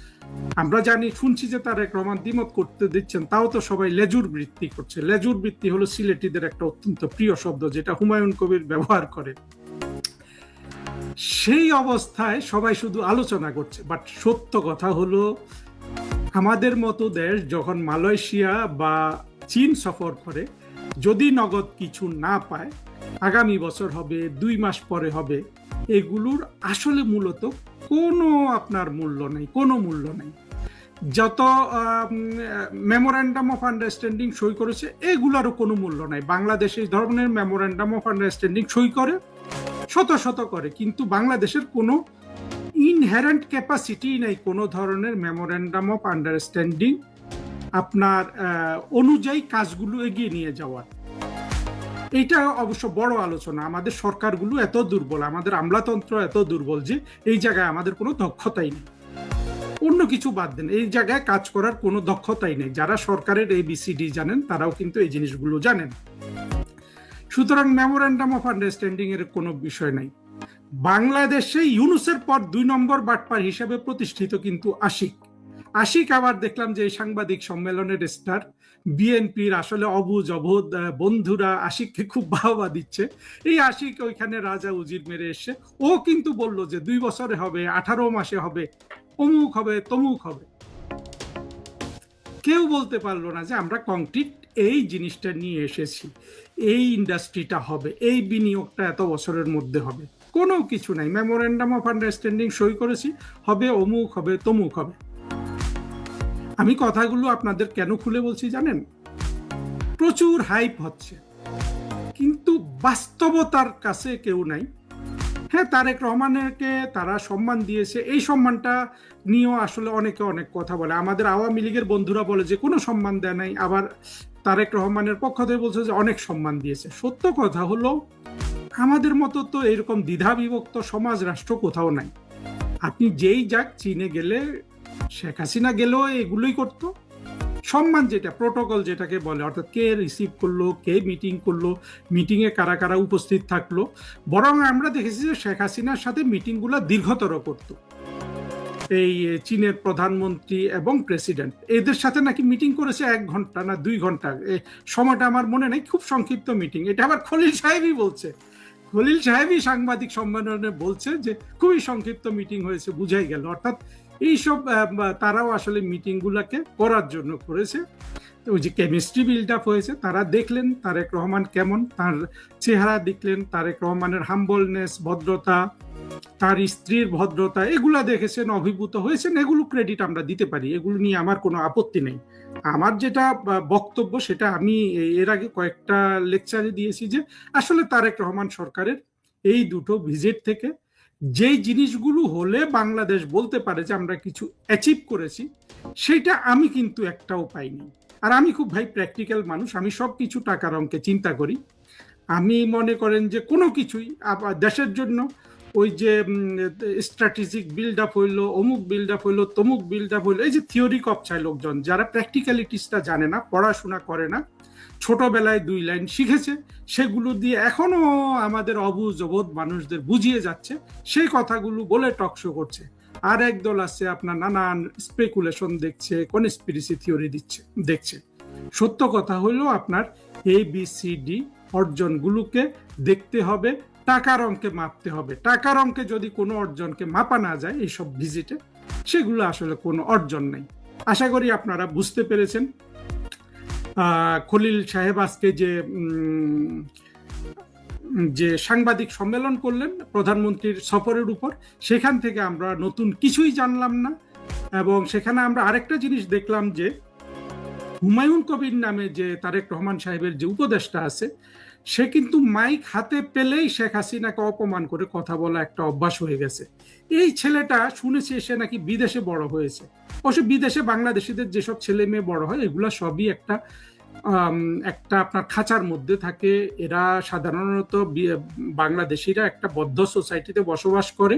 Speaker 4: আমরা জানি শুনছি যে তারেক রহমান দ্বিমত করতে দিচ্ছেন, তাও তো সবাই লেজুর বৃত্তি করছে। লেজুর বৃত্তি হলো সিলেটিদের একটা অত্যন্ত প্রিয় শব্দ, যেটা হুমায়ুন কবির ব্যবহার করে। সেই অবস্থায় সবাই শুধু আলোচনা করছে। বাট সত্য কথা হলো, আমাদের মতো দেশ যখন মালয়েশিয়া বা চীন সফর করে, যদি নগদ কিছু না পায়, আগামী বছর হবে, 2 মাস পরে হবে, এগুলোর আসলে মূলত কোনো আপনার মূল্য নেই, কোনো মূল্য নেই। যত মেমোরেন্ডাম অফ আন্ডারস্ট্যান্ডিং সই করেছে, এগুলোরও কোনো মূল্য নাই। বাংলাদেশ এই ধরনের মেমোরেন্ডাম অফ আন্ডারস্ট্যান্ডিং সই করে, শত করে, কিন্তু বাংলাদেশের কোনো ইন ইনহেরেন্ট ক্যাপাসিটি নেই কোনো ধরনের মেমোরেন্ডাম অফ আন্ডারস্ট্যান্ডিং আপনার অনুযায়ী কাজগুলো এগিয়ে নিয়ে যাওয়ার। এইটা অবশ্য বড় আলোচনা। আমাদের সরকারগুলো এত দুর্বল, আমাদের আমলাতন্ত্র এত দুর্বল যে এই জায়গায় আমাদের কোনো দক্ষতাই নেই। অন্য কিছু বাদ দেন, এই জায়গায় কাজ করার কোনো দক্ষতাই নেই। যারা সরকারের ABCD জানেন তারাও কিন্তু এই জিনিসগুলো জানেন। সুতরাং মেমোরেন্ডাম অফ আন্ডারস্ট্যান্ডিং এর কোনো বিষয় নাই। বাংলাদেশে ইউনুসের পর 2 নম্বর বাটপার হিসেবে প্রতিষ্ঠিত কিন্তু আশিক আবার দেখলাম যে এই সাংবাদিক সম্মেলনের স্টার বিএনপির আসলে অবুঝ অবোধ বন্ধুরা আশিককে খুব বাহবা দিচ্ছে। এই আশিক ওইখানে রাজা উজির মেরে এসে ও কিন্তু বলল যে 2 বছরে হবে, 18 মাসে হবে, অমুক হবে, তমুক হবে। কেউ বলতে পারলো না যে আমরা কংক্রিট এই জিনিসটা নিয়ে এসেছি, এই ইন্ডাস্ট্রিটা হবে, এই বিনিয়োগটা এত বছরের মধ্যে হবে। কোনো কিছু নাই। মেমোরেন্ডাম অফ আন্ডারস্ট্যান্ডিং সই করেছি, হবে অমুক হবে, তমুক হবে। আমি কথাগুলো আপনাদের কেন খুলে বলছি জানেন? প্রচুর হাইপ হচ্ছে, কিন্তু বাস্তবতার কাছে কেউ নাই। হ্যাঁ, তারেক রহমানকে তারা সম্মান দিয়েছে, এই সম্মানটা নিয়েও আসলে অনেকে অনেক কথা বলে। আমাদের আওয়ামী লীগের বন্ধুরা বলে যে কোনো সম্মান দেয় নাই, আবার তারেক রহমানের পক্ষ থেকে বলছে যে অনেক সম্মান দিয়েছে। সত্য কথা হলো আমাদের মতো তো এরকম দ্বিধা বিভক্ত সমাজ রাষ্ট্র কোথাও নাই। আপনি যেই যাক, চীনে গেলে শেখ হাসিনা গেলেও এগুলোই করতো। সম্মান যেটা প্রোটোকল যেটাকে বলে, অর্থাৎ কে রিসিভ করলো, কে মিটিং করলো, মিটিংয়ে কারা কারা উপস্থিত থাকলো। বরং আমরা দেখেছি যে শেখ হাসিনার সাথে মিটিংগুলো দীর্ঘতর করতো এই চীনের প্রধানমন্ত্রী এবং প্রেসিডেন্ট। এদের সাথে নাকি মিটিং করেছে 1 ঘন্টা না 2 ঘন্টা, সময়টা আমার মনে নেই, খুব সংক্ষিপ্ত মিটিং। এটা আবার খলিল সাহেবই বলছে, খলিল সাহেবই সাংবাদিক সম্মেলনে বলছে যে খুবই সংক্ষিপ্ত মিটিং হয়েছে, বুঝাই গেল। অর্থাৎ এইসব তারাও আসলে মিটিংগুলোকে করার জন্য করেছে। ওই যে কেমিস্ট্রি বিল্ড আপ হয়েছে, তারা দেখলেন তারেক রহমান কেমন, তার চেহারা দেখলেন, তারেক রহমানের হাম্বলনেস, ভদ্রতা, তার স্ত্রীর ভদ্রতা, এগুলা দেখেছেন, অভিভূত হয়েছেন। এগুলো ক্রেডিট আমরা দিতে পারি, এগুলো নিয়ে আমার কোনো আপত্তি নেই। আমার যেটা বক্তব্য সেটা আমি এর আগে কয়েকটা লেকচারে দিয়েছি যে আসলে তারেক রহমান সরকারের এই দুটো ভিজিট থেকে যেই জিনিসগুলো হলে বাংলাদেশ বলতে পারে যে আমরা কিছু অ্যাচিভ করেছি, সেটা আমি কিন্তু একটাও পাইনি। আর আমি খুব প্র্যাকটিক্যাল মানুষ, আমি সব কিছু টাকার অঙ্কে চিন্তা করি। আমি মনে করেন যে কোনো কিছুই দেশের জন্য ওই যে স্ট্র্যাটেজিক বিল্ড আপ হইলো, অমুক বিল্ড আপ হইলো, তমুক বিল্ড আপ হইলো, এই যে থিওরি কপচায় লোকজন, যারা প্র্যাকটিক্যালিটিসটা জানে না, পড়াশোনা করে না, ছোটবেলায় 2 লাইন শিখেছে, সেগুলো দিয়ে এখনো আমাদের অবুঝ অবোধ মানুষদের বুঝিয়ে যাচ্ছে, সেই কথাগুলো বলে টকশো করছে। আর একদল আছে আপনার নানান স্পেকুলেশন দেখছে, কনস্পিরেসি থিওরি দেখছে। সত্য কথা হলো আপনার ABCD অর্জনগুলোকে দেখতে হবে, টাকার অঙ্কে মাপতে হবে। টাকার অঙ্কে যদি কোনো অর্জনকে মাপা না যায় এইসব ভিজিটে, সেগুলো আসলে কোনো অর্জন নেই। আশা করি আপনারা বুঝতে পেরেছেন। খলিল সাহেব আজকে যে সাংবাদিক সম্মেলন করলেন প্রধানমন্ত্রীর সফরের উপর, সেখান থেকে আমরা নতুন কিছুই জানলাম না। এবং সেখানে আমরা আরেকটা জিনিস দেখলাম যে হুমায়ুন কবির নামে যে তারেক রহমান সাহেবের যে উপদেষ্টা আছে, সে কিন্তু মাইক হাতে পেলেই শেখ হাসিনাকে অপমান করে কথা বলা একটা অভ্যাস হয়ে গেছে। এই ছেলেটা শুনেছি সে নাকি বিদেশে বড় হয়েছে। অবশ্য বিদেশে বাংলাদেশিদের যেসব ছেলে মেয়ে বড় হয়, এগুলা সবই একটা আপনার খাঁচার মধ্যে থাকে। এরা সাধারণত বাংলাদেশিরা একটা বদ্ধ সোসাইটিতে বসবাস করে।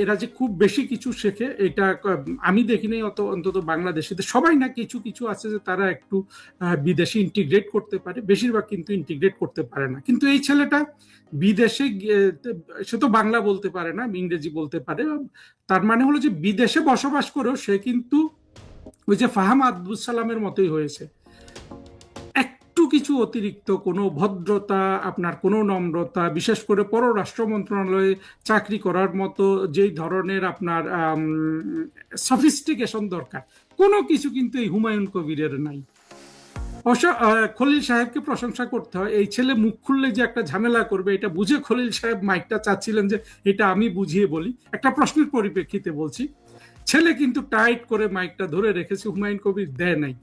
Speaker 4: এরা যে খুব বেশি কিছু শেখে এটা আমি দেখিনি। অন্তত বাংলাদেশিদের সবাই না, কিছু কিছু আছে যে তারা একটু বিদেশে ইন্টিগ্রেট করতে পারে, বেশিরভাগ কিন্তু ইন্টিগ্রেট করতে পারে না। কিন্তু এই ছেলেটা বিদেশে, সে তো বাংলা বলতে পারে না, ইংরেজি বলতে পারে। তার মানে হলো যে বিদেশে বসবাস করেও সে কিন্তু ওই যে ফাহাম আব্দুল সালামের মতোই হয়েছে। একটু কিছু অতিরিক্ত কোনো ভদ্রতা, আপনার কোনো নম্রতা, বিশেষ করে পররাষ্ট্র মন্ত্রণালয়ে চাকরি করার মতো যেই ধরনের আপনার সফিস্টিকেশন দরকার, কোনো কিছু কিন্তু এই হুমায়ুন কবিরের নাই। খলিল সাহেবকে প্রশংসা করতে হয়। এই ছেলে মুখ খুললে যে একটা ঝামেলা করবে এটা বুঝে খলিল সাহেব মাইকটা চাচ্ছিলেন যে এটা আমি বুঝিয়ে বলি। একটা প্রশ্নের পরিপ্রেক্ষিতে বলছি, ছেলে কিন্তু টাইট করে মাইকটা ধরে রেখেছে, হুমায়ুন কবির দেয় নাই।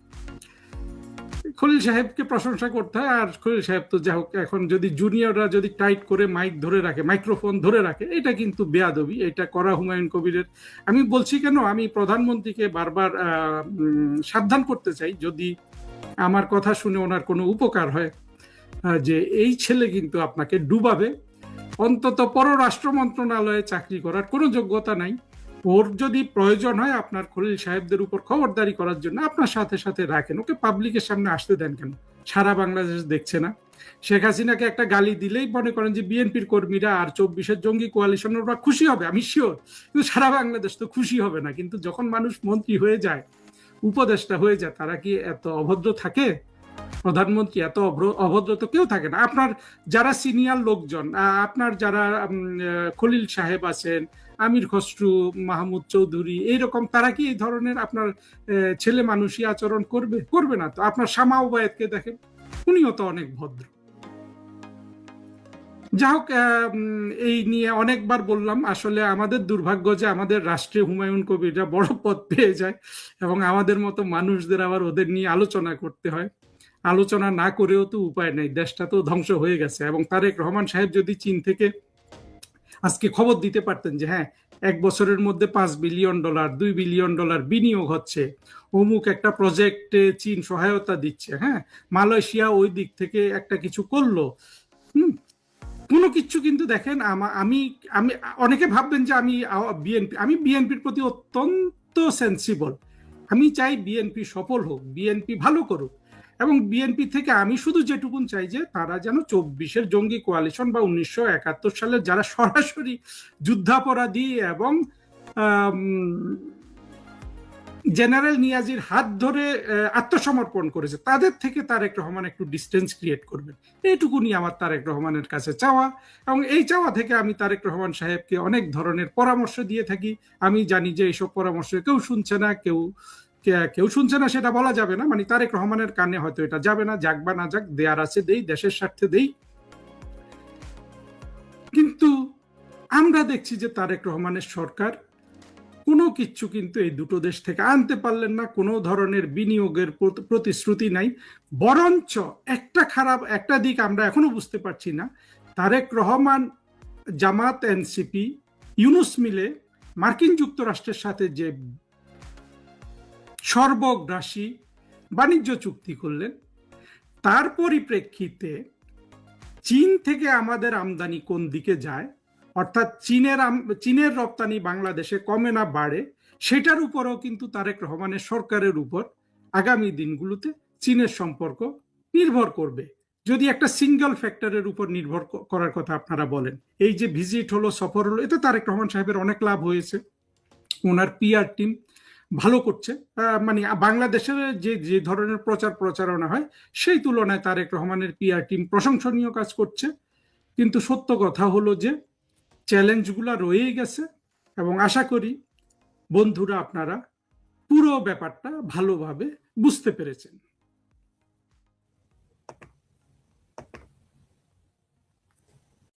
Speaker 4: খলিল সাহেবকে প্রশংসা করতে হয়। আর খলিল সাহেব তো যা হোক, এখন যদি জুনিয়ররা যদি টাইট করে মাইক ধরে রাখে, মাইক্রোফোন ধরে রাখে, এটা কিন্তু বেয়াদবি, এটা করা হুমায়ুন কবিরের। আমি বলছি কেন, আমি প্রধানমন্ত্রীকে বারবার সাবধান করতে চাই, যদি আমার কথা শুনে ওনার কোনো উপকার হয়, যে এই ছেলে কিন্তু আপনাকে ডুবাবে। অন্তত পররাষ্ট্র মন্ত্রণালয়ে চাকরি করার কোনো যোগ্যতা নাই। ওর যদি প্রয়োজন হয় আপনার খলিল সাহেবদের উপর খবরদারি করার জন্য, আপনার সাথে সাথে রাখেন, ওকে পাবলিকের সামনে আসতে দেন কেন? সারা বাংলাদেশ দেখছে না? শেখ হাসিনাকে একটা গালি দিলেই মনে করেন যে বিএনপির কর্মীরা আর 24-এর জঙ্গি কোয়ালিশনের ওরা খুশি হবে, আমি শিওর। কিন্তু সারা বাংলাদেশ তো খুশি হবে না। কিন্তু যখন মানুষ মন্ত্রী হয়ে যায়, উপদেষ্টা হয়ে যায়, তারা কি এত অভদ্র থাকে? প্রধানমন্ত্রী এত অভদ্র তো কেউ থাকে না। আপনার যারা সিনিয়র লোকজন, আপনার যারা খলিল সাহেব আছেন, আমির খসরু, মাহমুদ চৌধুরী, এইরকম, তারা কি এই ধরনের আপনার ছেলে মানুষই আচরণ করবে? করবে না তো। আপনার শামা ওবায়েদকে দেখেন, উনিও তো অনেক ভদ্র। যা হোক, এই নিয়ে অনেকবার বললাম। আসলে আমাদের দুর্ভাগ্য যে আমাদের রাষ্ট্রে হুমায়ুন কবিররা বড় পদ পেয়ে যায় এবং আমাদের মতো মানুষদের আবার ওদের নিয়ে আলোচনা করতে হয়। আলোচনা না করেও তো উপায় নেই, দেশটা তো ধ্বংস হয়ে গেছে। এবং তারেক রহমান সাহেব যদি চীন থেকে আজকে খবর দিতে পারতেন যে হ্যাঁ, 1 বছরের মধ্যে $5 বিলিয়ন, $2 বিলিয়ন বিনিয়োগ হচ্ছে, অমুক একটা প্রজেক্টে চীন সহায়তা দিচ্ছে, হ্যাঁ, মালয়েশিয়া ওই দিক থেকে একটা কিছু করলো, কোনো কিছু কিন্তু দেখেন, আমি আমি অনেকে ভাববেন যে আমি বিএনপির প্রতি অত্যন্ত সেন্সিবল। আমি চাই বিএনপি সফল হোক, বিএনপি ভালো করুক। এবং বিএনপি থেকে আমি শুধু যেটুকুন চাই যে তারা যেন 24-এর জঙ্গি কোয়ালিশন বা 1971 সালে যারা সরাসরি যুদ্ধাপরাধী এবং জেনারেল নিয়াজির হাত ধরে আত্মসমর্পণ করেছে, তাদের থেকে তারেক রহমান একটু ডিস্টেন্স ক্রিয়েট করবেন। এইটুকুনি আমার তারেক রহমানের কাছে চাওয়া। এবং এই চাওয়া থেকে আমি তারেক রহমান সাহেবকে অনেক ধরনের পরামর্শ দিয়ে থাকি। আমি জানি যে এইসব পরামর্শ কেউ শুনছে না, কেউ শুনছে না সেটা বলা যাবে না, মানে তারেক রহমানের কানে হয়তো এটা যাবে না, যাক বা না যাক, দেয়ার আছে দেই, দেশের স্বার্থে দেই। কিন্তু আমরা দেখছি যে তারেক রহমানের সরকার কোনো কিছু কিন্তু এই দুটো দেশ থেকে আনতে পারলেন না। কোনো ধরনের বিনিয়োগের প্রতিশ্রুতি নাই। বরঞ্চ একটা দিক আমরা এখনো বুঝতে পারছি না, তারেক রহমান, জামাত, এনসিপি, ইউনূস মিলে মার্কিন যুক্তরাষ্ট্রের সাথে যে সর্বগ্রাসী বাণিজ্য চুক্তি করলেন, তার পরিপ্রেক্ষিতে চীন থেকে আমাদের আমদানি কোন দিকে যায়, অর্থাৎ চীনের রপ্তানি বাংলাদেশে কমে না বাড়ে, সেটার উপরও কিন্তু তারেক রহমানের সরকারের উপর আগামী দিনগুলোতে চীনের সম্পর্ক নির্ভর করবে। যদি একটা সিঙ্গেল ফ্যাক্টরের উপর নির্ভর করার কথা আপনারা বলেন, এই যে ভিজিট হলো, সফর হলো, এতে তারেক রহমান সাহেবের অনেক লাভ হয়েছে। ওনার পিআর টিম ভালো করছে, মানে বাংলাদেশের যে ধরনের প্রচারণা হয় সেই তুলনায় তারেক রহমানের পিআর টিম প্রশংসনীয় কাজ করছে। কিন্তু সত্য কথা হলো যে চ্যালেঞ্জগুলো রয়েই গেছে এবং আশা করি বন্ধুরা আপনারা পুরো ব্যাপারটা ভালোভাবে বুঝতে পেরেছেন।